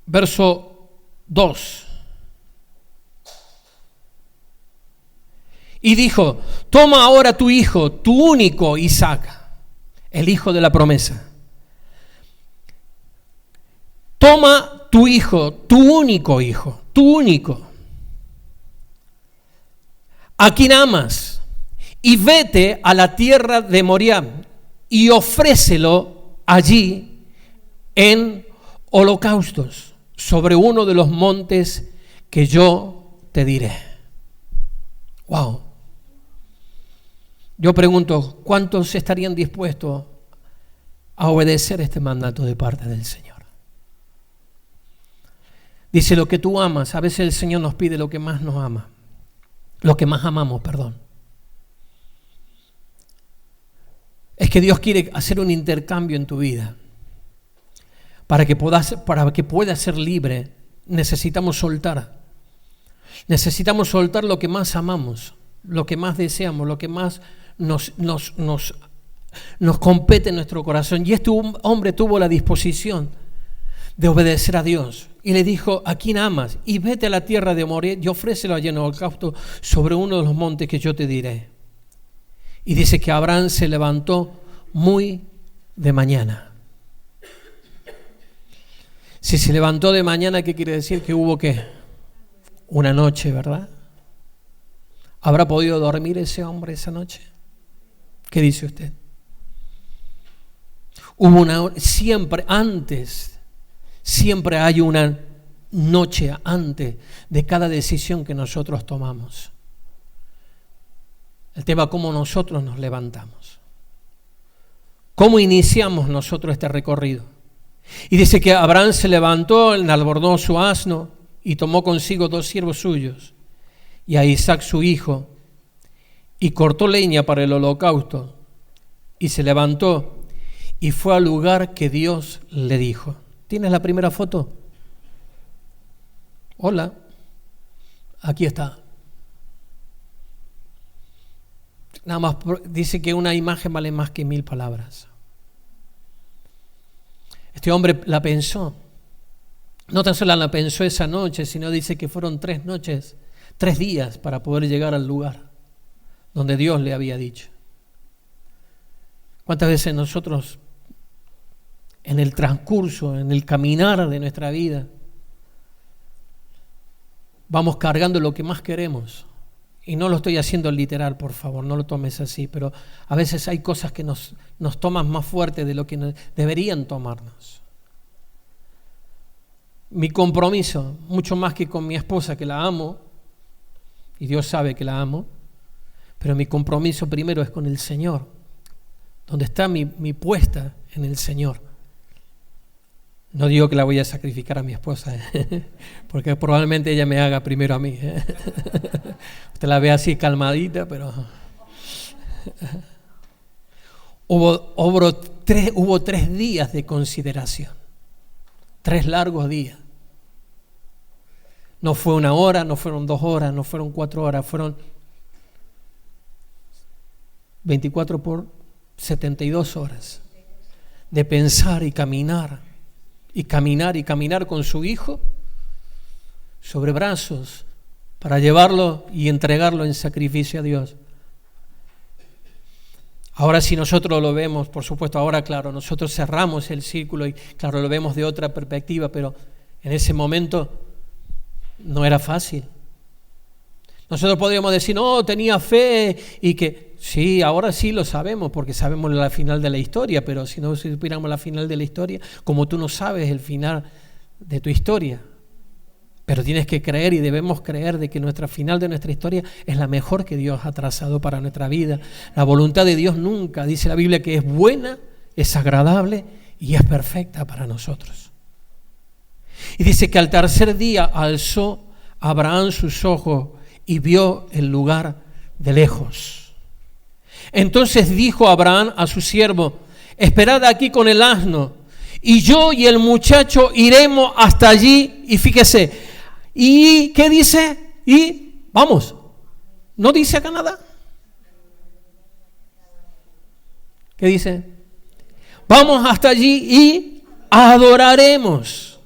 A: Verso 2. y dijo, toma ahora tu hijo, tu único Isaac, el hijo de la promesa. Toma tu hijo, tu único hijo, tu único, a quien amas, y vete a la tierra de Moriah y ofrécelo allí en holocaustos sobre uno de los montes que yo te diré. Wow. Yo pregunto, ¿cuántos estarían dispuestos a obedecer este mandato de parte del Señor? Dice, lo que tú amas. A veces el Señor nos pide lo que más nos ama. Lo que más amamos, perdón. Es que Dios quiere hacer un intercambio en tu vida. Para que puedas ser libre, necesitamos soltar. Necesitamos soltar lo que más amamos, lo que más deseamos, lo que más nos compete en nuestro corazón. Y este hombre tuvo la disposición de obedecer a Dios. Y le dijo, ¿a quién amas? Y vete a la tierra de Moriah y ofrécelo allí en holocausto sobre uno de los montes que yo te diré. Y dice que Abraham se levantó muy de mañana. Si se levantó de mañana, ¿qué quiere decir? Que hubo ¿qué? Una noche, ¿verdad? ¿Habrá podido dormir ese hombre esa noche? ¿Qué dice usted? Hubo siempre hay una noche antes de cada decisión que nosotros tomamos. El tema es cómo nosotros nos levantamos. ¿Cómo iniciamos nosotros este recorrido? Y dice que Abraham se levantó, enalbordó su asno y tomó consigo 2 siervos suyos y a Isaac su hijo y cortó leña para el holocausto y se levantó y fue al lugar que Dios le dijo. ¿Tienes la primera foto? Hola, aquí está. Nada más dice que una imagen vale más que 1000 palabras. Este hombre la pensó. No tan solo la pensó esa noche, sino dice que fueron 3 noches, 3 días para poder llegar al lugar donde Dios le había dicho. ¿Cuántas veces nosotros en el transcurso, en el caminar de nuestra vida, vamos cargando lo que más queremos? Y no lo estoy haciendo literal, por favor, no lo tomes así, pero a veces hay cosas que nos toman más fuerte de lo que deberían tomarnos. Mi compromiso, mucho más que con mi esposa, que la amo, y Dios sabe que la amo, pero mi compromiso primero es con el Señor, donde está mi puesta en el Señor. No digo que la voy a sacrificar a mi esposa, porque probablemente ella me haga primero a mí. Usted la ve así calmadita, pero... Hubo 3 días de consideración, 3 largos días. No fue 1 hora, no fueron 2 horas, no fueron 4 horas, fueron 24 por 72 horas de pensar y caminar. Y caminar con su hijo sobre brazos para llevarlo y entregarlo en sacrificio a Dios. Ahora si nosotros lo vemos, por supuesto, ahora claro, nosotros cerramos el círculo y claro, lo vemos de otra perspectiva, pero en ese momento no era fácil. Nosotros podríamos decir, no, tenía fe y que sí, ahora sí lo sabemos porque sabemos la final de la historia, pero si no supiéramos la final de la historia, como tú no sabes el final de tu historia, pero tienes que creer y debemos creer de que nuestra final de nuestra historia es la mejor que Dios ha trazado para nuestra vida. La voluntad de Dios nunca, dice la Biblia, que es buena, es agradable y es perfecta para nosotros. Y dice que al 3er día alzó Abraham sus ojos y vio el lugar de lejos. Entonces dijo Abraham a su siervo, esperad aquí con el asno, y yo y el muchacho iremos hasta allí. Y fíjese, ¿y qué dice? Y vamos, ¿no dice acá nada? ¿Qué dice? Vamos hasta allí y adoraremos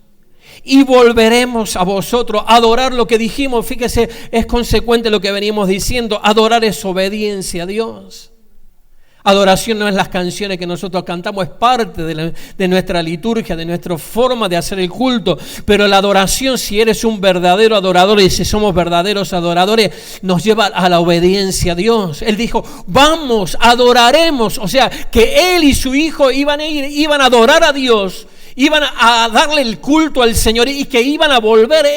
A: y volveremos a vosotros a adorar lo que dijimos. Fíjese, es consecuente lo que venimos diciendo. Adorar es obediencia a Dios. Adoración no es las canciones que nosotros cantamos, es parte de nuestra liturgia, de nuestra forma de hacer el culto. Pero la adoración, si eres un verdadero adorador y si somos verdaderos adoradores, nos lleva a la obediencia a Dios. Él dijo, vamos, adoraremos. O sea, que él y su hijo iban a adorar a Dios, iban a darle el culto al Señor y que iban a volver.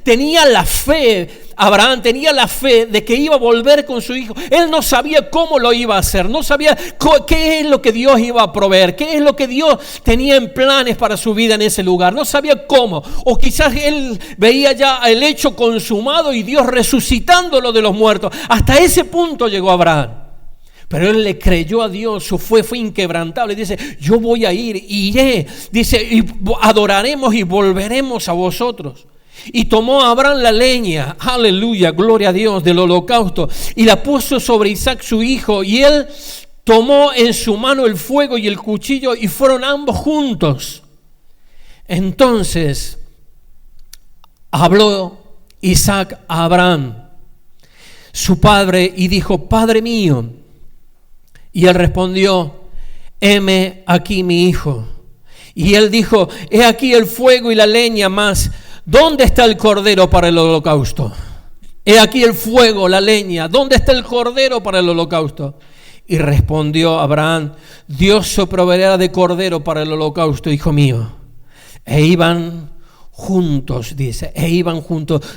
A: Tenía la fe. Abraham tenía la fe de que iba a volver con su hijo. Él no sabía cómo lo iba a hacer, no sabía qué es lo que Dios iba a proveer, qué es lo que Dios tenía en planes para su vida en ese lugar. No sabía cómo, o quizás él veía ya el hecho consumado y Dios resucitándolo de los muertos. Hasta ese punto llegó Abraham. Pero él le creyó a Dios, su fe fue inquebrantable. Dice, yo voy a ir, iré. Dice, y adoraremos y volveremos a vosotros. Y tomó a Abraham la leña, aleluya, gloria a Dios, del holocausto, y la puso sobre Isaac su hijo, y él tomó en su mano el fuego y el cuchillo, y fueron ambos juntos. Entonces habló Isaac a Abraham, su padre, y dijo, Padre mío. Y él respondió, heme aquí mi hijo. Y él dijo, he aquí el fuego y la leña, mas ¿dónde está el cordero para el holocausto? He aquí el fuego, la leña, ¿dónde está el cordero para el holocausto? Y respondió Abraham, Dios se proveerá de cordero para el holocausto, hijo mío. E iban juntos, dice,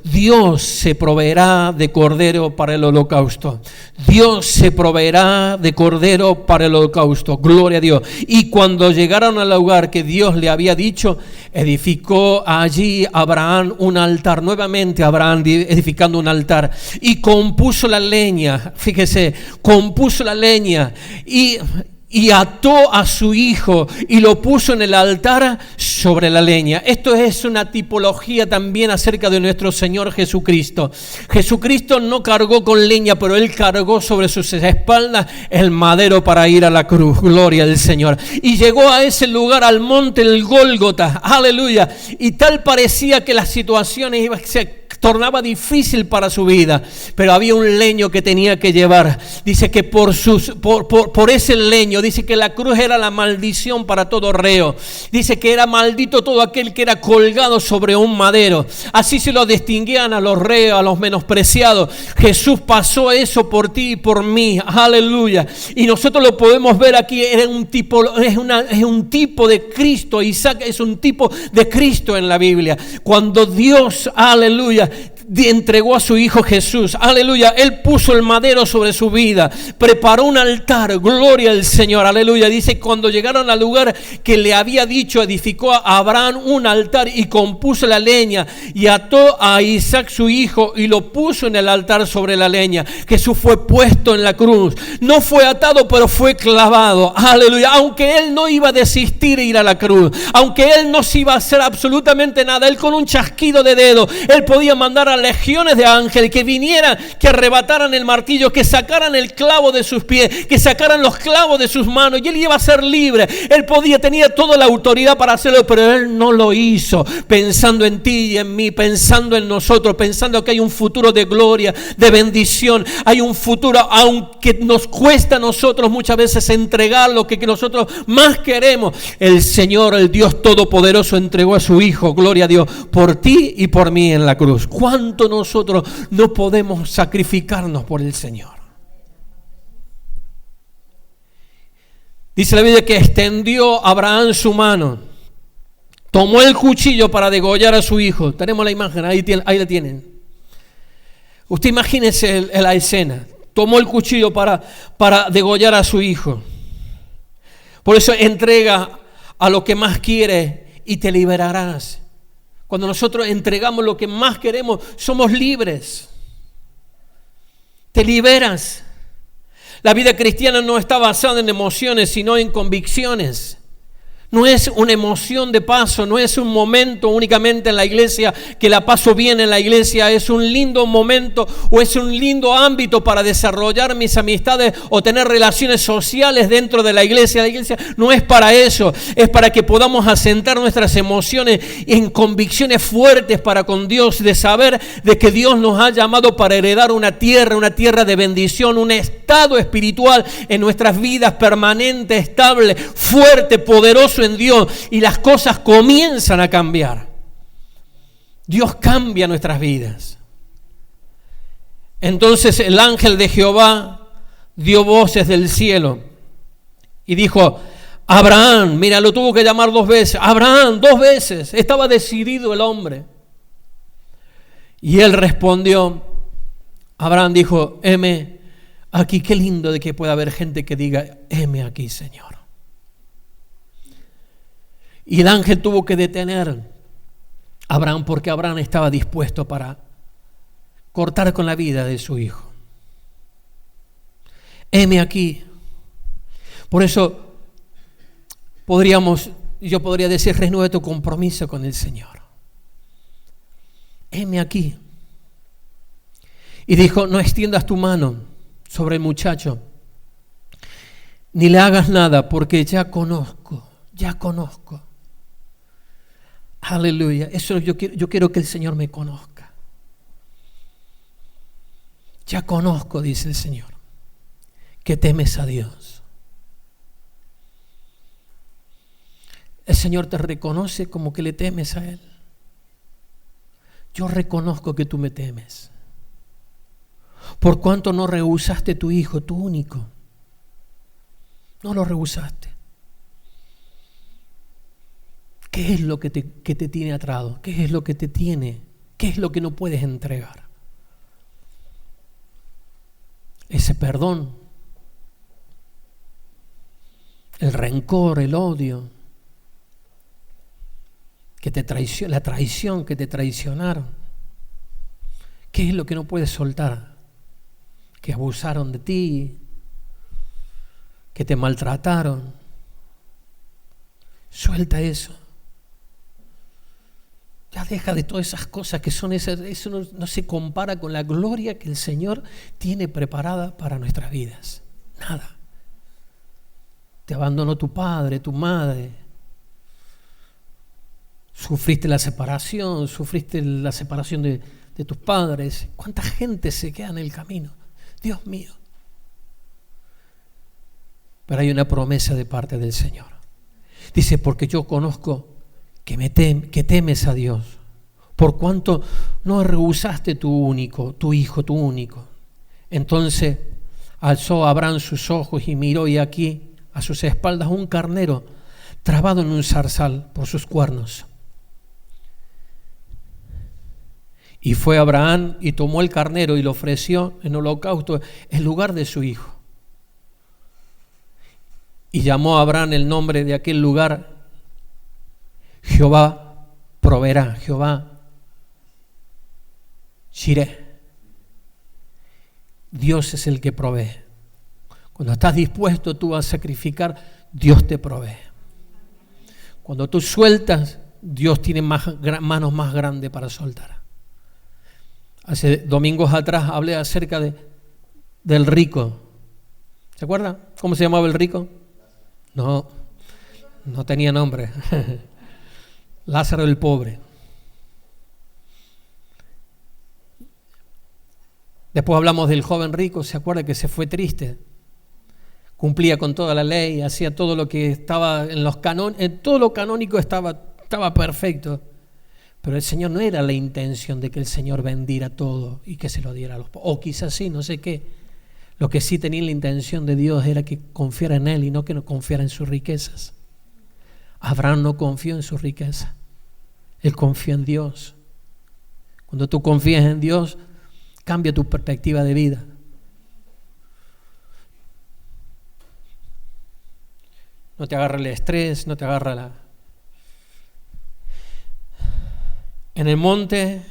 A: Dios se proveerá de cordero para el holocausto. Dios se proveerá de cordero para el holocausto. Gloria a Dios. Y cuando llegaron al lugar que Dios le había dicho, edificó allí Abraham un altar. Nuevamente Abraham edificando un altar. Y compuso la leña. Fíjese, compuso la leña y ató a su hijo y lo puso en el altar sobre la leña. Esto es una tipología también acerca de nuestro Señor Jesucristo. Jesucristo no cargó con leña, pero Él cargó sobre sus espaldas el madero para ir a la cruz. Gloria al Señor. Y llegó a ese lugar, al monte el Gólgota. Aleluya. Y tal parecía que las situaciones se tornaba difícil para su vida, pero había un leño que tenía que llevar. Dice que por ese leño, dice que la cruz era la maldición para todo reo. Dice que era maldito todo aquel que era colgado sobre un madero. Así se lo distinguían a los reos, a los menospreciados. Jesús pasó eso por ti y por mí. Aleluya. Y nosotros lo podemos ver aquí. Es un tipo de Cristo. Isaac es un tipo de Cristo en la Biblia. Cuando Dios, aleluya, entregó a su hijo Jesús, aleluya, él puso el madero sobre su vida, preparó un altar, gloria al Señor, aleluya. Dice, cuando llegaron al lugar que le había dicho, edificó a Abraham un altar y compuso la leña y ató a Isaac su hijo y lo puso en el altar sobre la leña. Jesús fue puesto en la cruz, no fue atado pero fue clavado, aleluya. Aunque él no iba a desistir de ir a la cruz, aunque él no se iba a hacer absolutamente nada, él con un chasquido de dedo, él podía mandar a legiones de ángeles que vinieran, que arrebataran el martillo, que sacaran el clavo de sus pies, que sacaran los clavos de sus manos, y él iba a ser libre. Él tenía toda la autoridad para hacerlo, pero él no lo hizo, pensando en ti y en mí, pensando en nosotros, pensando que hay un futuro de gloria, de bendición. Hay un futuro, aunque nos cuesta a nosotros muchas veces entregar lo que nosotros más queremos. El Señor, el Dios Todopoderoso, entregó a su Hijo, gloria a Dios, por ti y por mí en la cruz. ¿Cuánto nosotros no podemos sacrificarnos por el Señor? Dice la Biblia que extendió Abraham su mano, tomó el cuchillo para degollar a su hijo. Tenemos la imagen, ahí la tienen. Usted imagínese la escena. Tomó el cuchillo para degollar a su hijo. Por eso entrega a lo que más quiere y te liberarás. Cuando nosotros entregamos lo que más queremos, somos libres. Te liberas. La vida cristiana no está basada en emociones, sino en convicciones. No es una emoción de paso, no es un momento únicamente en la iglesia que la paso bien en la iglesia, es un lindo momento o es un lindo ámbito para desarrollar mis amistades o tener relaciones sociales dentro de la iglesia. La iglesia no es para eso, es para que podamos asentar nuestras emociones en convicciones fuertes para con Dios, de saber de que Dios nos ha llamado para heredar una tierra de bendición, un estado espiritual en nuestras vidas permanente, estable, fuerte, poderoso en Dios, y las cosas comienzan a cambiar. Dios cambia nuestras vidas. Entonces el ángel de Jehová dio voces del cielo y dijo: Abraham. Mira, lo tuvo que llamar 2 veces. Abraham, 2 veces. Estaba decidido el hombre. Y él respondió. Abraham dijo: heme aquí. Qué lindo de que pueda haber gente que diga: heme aquí, Señor. Y el ángel tuvo que detener a Abraham, porque Abraham estaba dispuesto para cortar con la vida de su hijo. Heme aquí. Por eso yo podría decir: renueve tu compromiso con el Señor. Heme aquí. Y dijo: no extiendas tu mano sobre el muchacho, ni le hagas nada, porque ya conozco. Aleluya. Eso yo quiero que el Señor me conozca. Ya conozco, dice el Señor, que temes a Dios. El Señor te reconoce como que le temes a Él. Yo reconozco que tú me temes. Por cuanto no rehusaste tu hijo, tu único. No lo rehusaste. ¿Qué es lo que te tiene atado? ¿Qué es lo que te tiene? ¿Qué es lo que no puedes entregar? Ese perdón, el rencor, el odio, la traición que te traicionaron. ¿Qué es lo que no puedes soltar? Que abusaron de ti, que te maltrataron. Suelta eso. Ya deja de todas esas cosas que son esas. Eso no se compara con la gloria que el Señor tiene preparada para nuestras vidas. Nada. Te abandonó tu padre, tu madre. Sufriste la separación de tus padres. ¿Cuánta gente se queda en el camino? Dios mío. Pero hay una promesa de parte del Señor. Dice: porque yo conozco que temes a Dios, por cuanto no rehusaste tu hijo, tu único. Entonces alzó Abraham sus ojos y miró, y aquí a sus espaldas un carnero trabado en un zarzal por sus cuernos. Y fue Abraham y tomó el carnero y lo ofreció en holocausto en lugar de su hijo. Y llamó a Abraham el nombre de aquel lugar: Jehová proveerá, Jehová Jireh. Dios es el que provee. Cuando estás dispuesto tú a sacrificar, Dios te provee. Cuando tú sueltas, Dios tiene manos más grandes para soltar. Hace domingos atrás hablé acerca del rico. ¿Se acuerdan? ¿Cómo se llamaba el rico? No tenía nombre. Lázaro el pobre. Después hablamos del joven rico. ¿Se acuerda que se fue triste? Cumplía con toda la ley, hacía todo lo que estaba en todo lo canónico estaba perfecto. Pero el Señor, no era la intención de que el Señor vendiera todo y que se lo diera a los pobres. O quizás sí, no sé qué. Lo que sí tenía la intención de Dios era que confiara en Él y no que no confiara en sus riquezas. Abraham no confió en sus riquezas. Él confió en Dios. Cuando tú confías en Dios, cambia tu perspectiva de vida. No te agarra el estrés, no te agarra En el monte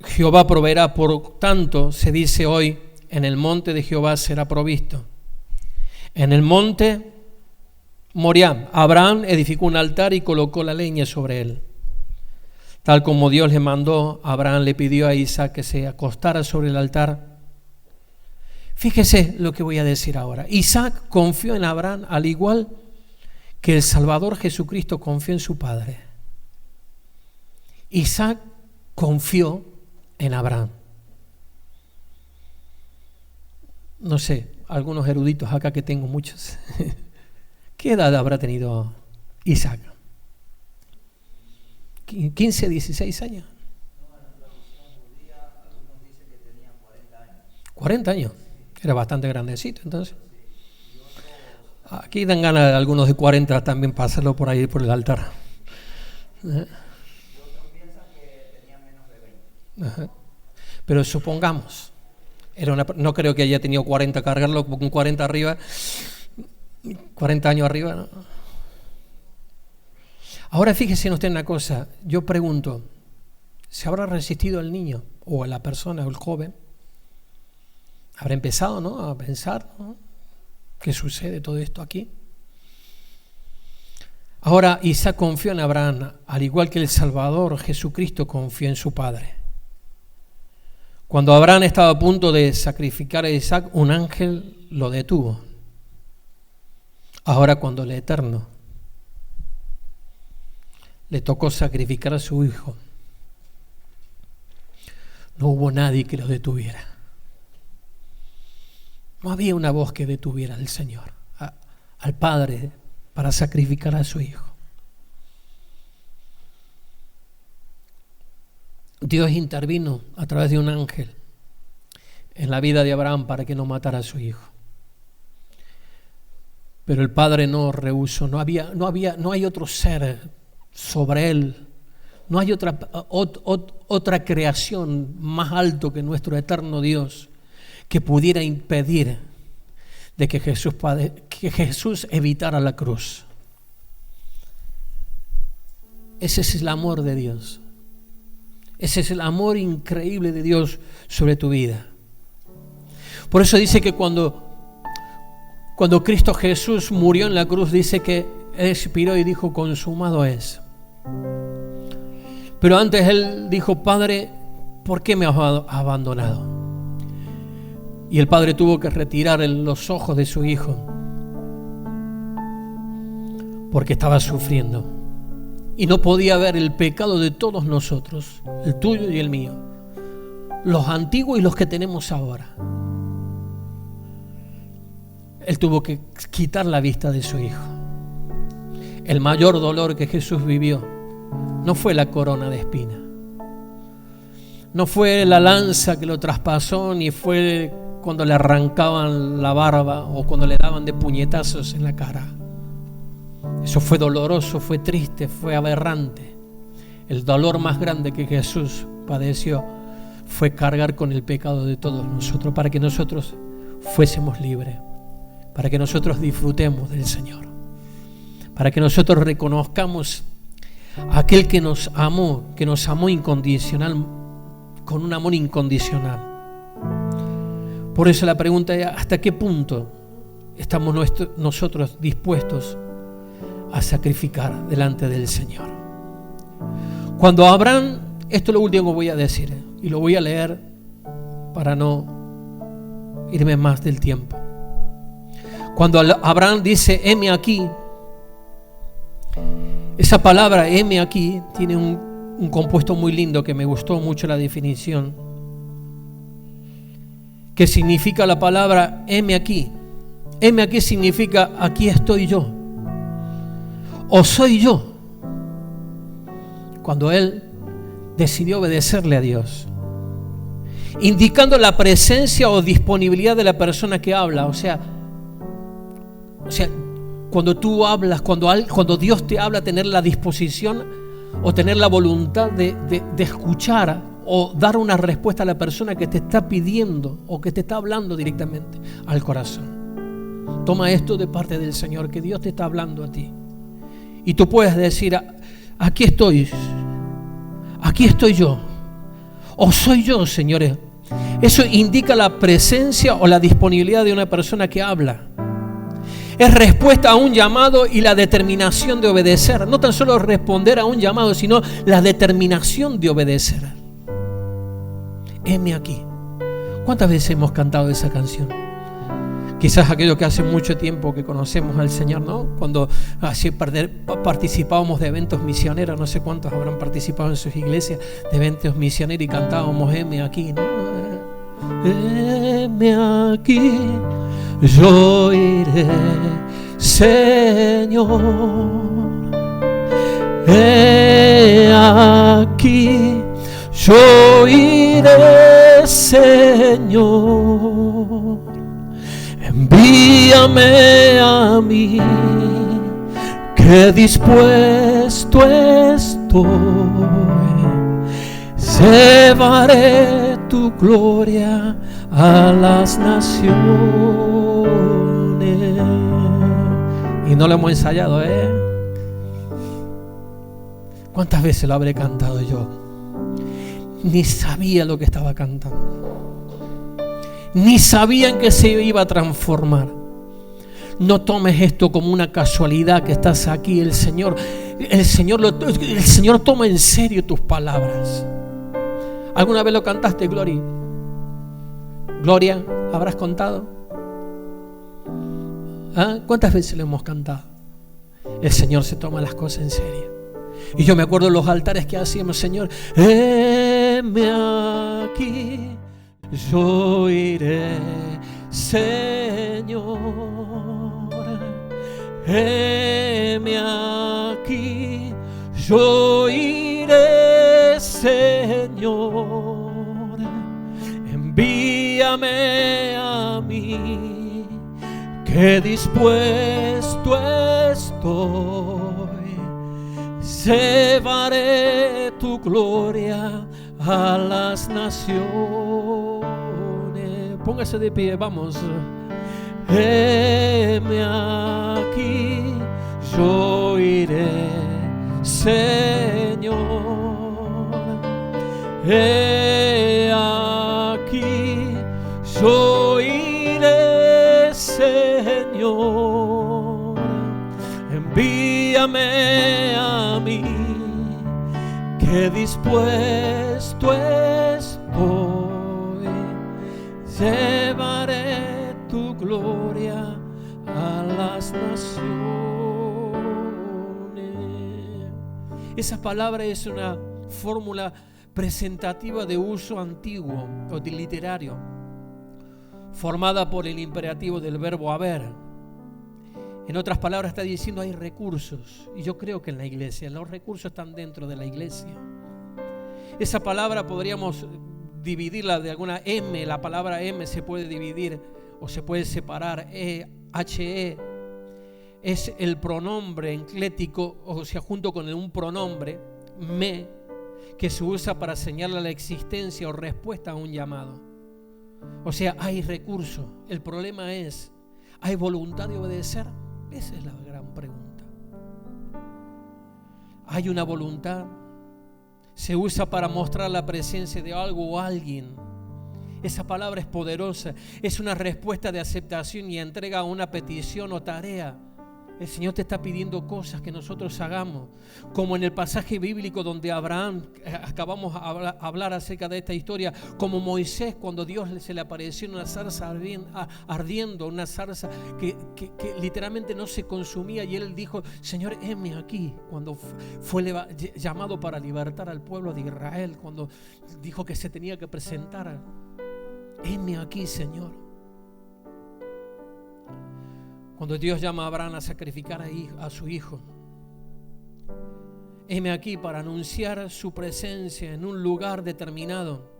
A: Jehová proveerá, por tanto se dice hoy: en el monte de Jehová será provisto. En el monte Moriah, Abraham edificó un altar y colocó la leña sobre él. Tal como Dios le mandó, Abraham le pidió a Isaac que se acostara sobre el altar. Fíjese lo que voy a decir ahora. Isaac confió en Abraham al igual que el Salvador Jesucristo confió en su padre. Isaac confió en Abraham. No sé, algunos eruditos acá que tengo muchos. ¿Qué edad habrá tenido Isaac? 15, 16 años. 40 años. Era bastante grandecito entonces. Aquí dan ganas de algunos de 40 también pasarlo por ahí por el altar. Ajá. Pero supongamos, no creo que haya tenido 40, cargarlo con 40 arriba, 40 años arriba, ¿no? Ahora fíjese usted una cosa, yo pregunto, ¿se habrá resistido el niño o la persona o el joven? ¿Habrá empezado, ¿no?, a pensar, ¿no?, qué sucede todo esto aquí? Ahora Isaac confió en Abraham, al igual que el Salvador Jesucristo confió en su padre. Cuando Abraham estaba a punto de sacrificar a Isaac, un ángel lo detuvo. Ahora cuando el Eterno le tocó sacrificar a su hijo, no hubo nadie que lo detuviera. No había una voz que detuviera al Señor, al Padre, para sacrificar a su hijo. Dios intervino a través de un ángel en la vida de Abraham para que no matara a su hijo. Pero el Padre no rehusó, no hay otro ser sobre él, no hay otra creación más alto que nuestro eterno Dios que pudiera impedir de que Jesús evitara la cruz. Ese es el amor de Dios. Ese es el amor increíble de Dios sobre tu vida. Por eso dice que cuando Cristo Jesús murió en la cruz, dice que Él expiró y dijo: consumado es. Pero antes Él dijo: Padre, ¿por qué me has abandonado? Y el Padre tuvo que retirar los ojos de su hijo porque estaba sufriendo y no podía ver el pecado de todos nosotros, el tuyo y el mío, los antiguos y los que tenemos ahora. Él tuvo que quitar la vista de su hijo. El mayor dolor que Jesús vivió no fue la corona de espinas, no fue la lanza que lo traspasó, ni fue cuando le arrancaban la barba o cuando le daban de puñetazos en la cara. Eso fue doloroso, fue triste, fue aberrante. El dolor más grande que Jesús padeció fue cargar con el pecado de todos nosotros, para que nosotros fuésemos libres, para que nosotros disfrutemos del Señor, para que nosotros reconozcamos a aquel que nos amó incondicional, con un amor incondicional. Por eso la pregunta es: ¿hasta qué punto estamos nosotros dispuestos a sacrificar delante del Señor? Cuando Abraham, esto es lo último que voy a decir, y lo voy a leer para no irme más del tiempo. Cuando Abraham dice: heme aquí, esa palabra heme aquí tiene un compuesto muy lindo que me gustó mucho la definición, que significa la palabra heme aquí. Heme aquí significa: aquí estoy yo, o soy yo. Cuando él decidió obedecerle a Dios, indicando la presencia o disponibilidad de la persona que habla. O sea, cuando tú hablas, cuando Dios te habla, tener la disposición o tener la voluntad de escuchar o dar una respuesta a la persona que te está pidiendo o que te está hablando directamente al corazón. Toma esto de parte del Señor, que Dios te está hablando a ti. Y tú puedes decir: aquí estoy yo, o soy yo, señores. Eso indica la presencia o la disponibilidad de una persona que habla. Es respuesta a un llamado y la determinación de obedecer. No tan solo responder a un llamado, sino la determinación de obedecer. Heme aquí. ¿Cuántas veces hemos cantado esa canción? Quizás aquellos que hace mucho tiempo que conocemos al Señor, ¿no? Cuando así participábamos de eventos misioneros, no sé cuántos habrán participado en sus iglesias de eventos misioneros y cantábamos heme aquí, ¿no? Heme aquí, yo iré, Señor. He aquí, yo iré, Señor. Envíame a mí, que dispuesto estoy. Llevaré tu gloria a las naciones. Y no lo hemos ensayado, ¿eh? ¿Cuántas veces lo habré cantado yo? Ni sabía lo que estaba cantando. Ni sabían que se iba a transformar. No tomes esto como una casualidad que estás aquí. El Señor toma en serio tus palabras. ¿Alguna vez lo cantaste, Gloria? Gloria, ¿habrás contado? ¿Ah? ¿Cuántas veces lo hemos cantado? El Señor se toma las cosas en serio. Y yo me acuerdo de los altares que hacíamos, Señor. Heme aquí. Yo iré, Señor. Heme aquí. Yo iré, Señor. Envíame a mí, que dispuesto estoy. Llevaré tu gloria a las naciones. Póngase de pie, vamos. Heme aquí, yo iré, Señor. He aquí, yo iré, Señor. Envíame a mí, que dispuesto estoy. Llevaré tu gloria a las naciones. Esa palabra es una fórmula presentativa de uso antiguo o literario, formada por el imperativo del verbo haber. En otras palabras está diciendo hay recursos, y yo creo que en la iglesia los recursos están dentro de la iglesia. Esa palabra podríamos dividirla de alguna M. La palabra M se puede dividir o se puede separar. He es el pronombre enclético, o sea, junto con un pronombre me, que se usa para señalar la existencia o respuesta a un llamado. O sea, hay recursos. El problema es, ¿hay voluntad de obedecer? Esa es la gran pregunta. ¿Hay una voluntad? Se usa para mostrar la presencia de algo o alguien. Esa palabra es poderosa. Es una respuesta de aceptación y entrega a una petición o tarea. El Señor te está pidiendo cosas que nosotros hagamos, como en el pasaje bíblico donde Abraham, acabamos de hablar acerca de esta historia, como Moisés cuando Dios se le apareció en una zarza ardiendo, una zarza que literalmente no se consumía, y él dijo, Señor, heme aquí, cuando fue llamado para libertar al pueblo de Israel, cuando dijo que se tenía que presentar, heme aquí, Señor. Cuando Dios llama a Abraham a sacrificar a su hijo, heme aquí para anunciar su presencia en un lugar determinado.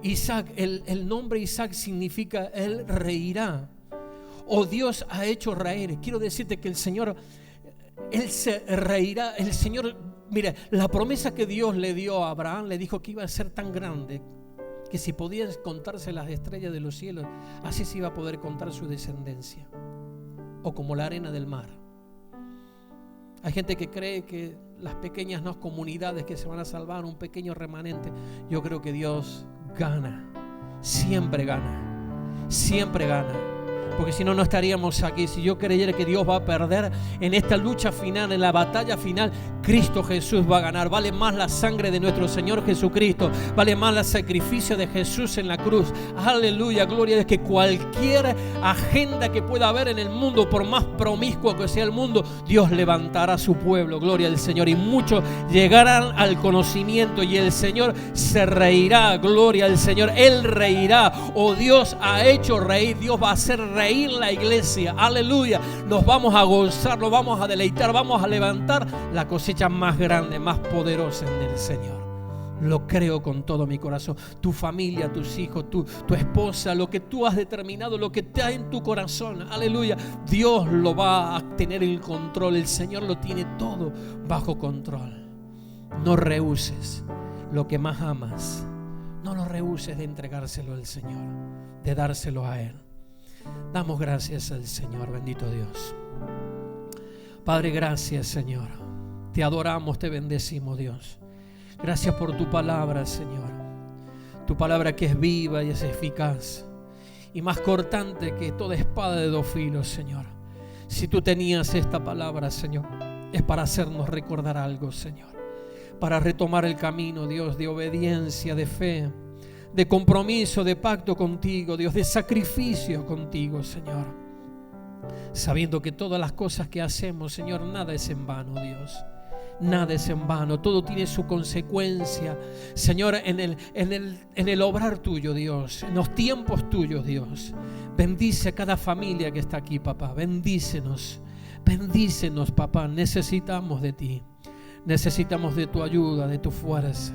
A: Isaac, el nombre Isaac significa Él reirá, o Dios ha hecho reír. Quiero decirte que el Señor, Él se reirá. El Señor, mira, la promesa que Dios le dio a Abraham, le dijo que iba a ser tan grande que si podían contarse las estrellas de los cielos, así se iba a poder contar su descendencia, o como la arena del mar. Hay gente que cree que las pequeñas comunidades que se van a salvar, un pequeño remanente. Yo creo que Dios gana, siempre gana, siempre gana. Porque si no, no estaríamos aquí. Si yo creyera que Dios va a perder en esta lucha final, en la batalla final, Cristo Jesús va a ganar. Vale más la sangre de nuestro Señor Jesucristo, vale más el sacrificio de Jesús en la cruz. Aleluya, gloria a Dios. Que cualquier agenda que pueda haber en el mundo, por más promiscuo que sea el mundo, Dios levantará a su pueblo, gloria al Señor, y muchos llegarán al conocimiento y el Señor se reirá, gloria al Señor. Él reirá. Oh, Dios ha hecho reír, Dios va a hacer reír la iglesia, aleluya. Nos vamos a gozar, nos vamos a deleitar, vamos a levantar la cosecha más grande, más poderosa en el Señor. Lo creo con todo mi corazón. Tu familia, tus hijos, tu esposa, lo que tú has determinado, lo que está en tu corazón, aleluya, Dios lo va a tener en control. El Señor lo tiene todo bajo control. No rehuses lo que más amas. No lo rehuses de entregárselo al Señor, de dárselo a Él. Damos gracias al Señor, bendito Dios. Padre, gracias, Señor. Te adoramos, te bendecimos, Dios. Gracias por tu palabra, Señor. Tu palabra que es viva y es eficaz y más cortante que toda espada de dos filos, Señor. Si tú tenías esta palabra, Señor, es para hacernos recordar algo, Señor. Para retomar el camino, Dios, de obediencia, de fe, de compromiso, de pacto contigo, Dios, de sacrificio contigo, Señor. Sabiendo que todas las cosas que hacemos, Señor, nada es en vano, Dios. Nada es en vano, todo tiene su consecuencia, Señor, en el obrar tuyo, Dios, en los tiempos tuyos, Dios. Bendice a cada familia que está aquí, papá. Bendícenos, papá. Necesitamos de ti, necesitamos de tu ayuda, de tu fuerza.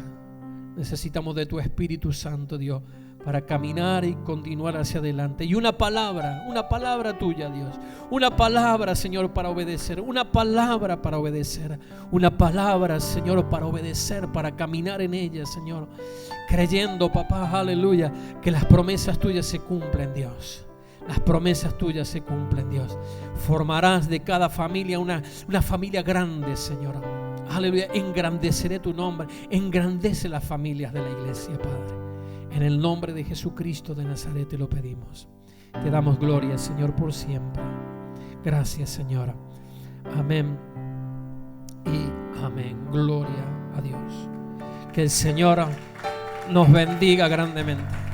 A: Necesitamos de tu Espíritu Santo, Dios, para caminar y continuar hacia adelante. Y una palabra tuya, Dios. Una palabra, Señor, para obedecer. Una palabra para obedecer. Una palabra, Señor, para obedecer, para caminar en ella, Señor. Creyendo, papá, aleluya, que las promesas tuyas se cumplen, Dios. Las promesas tuyas se cumplen, Dios. Formarás de cada familia una familia grande, Señor. Aleluya, engrandeceré tu nombre. Engrandece las familias de la iglesia, Padre. En el nombre de Jesucristo de Nazaret te lo pedimos. Te damos gloria, Señor, por siempre. Gracias, Señor. Amén y amén. Gloria a Dios. Que el Señor nos bendiga grandemente.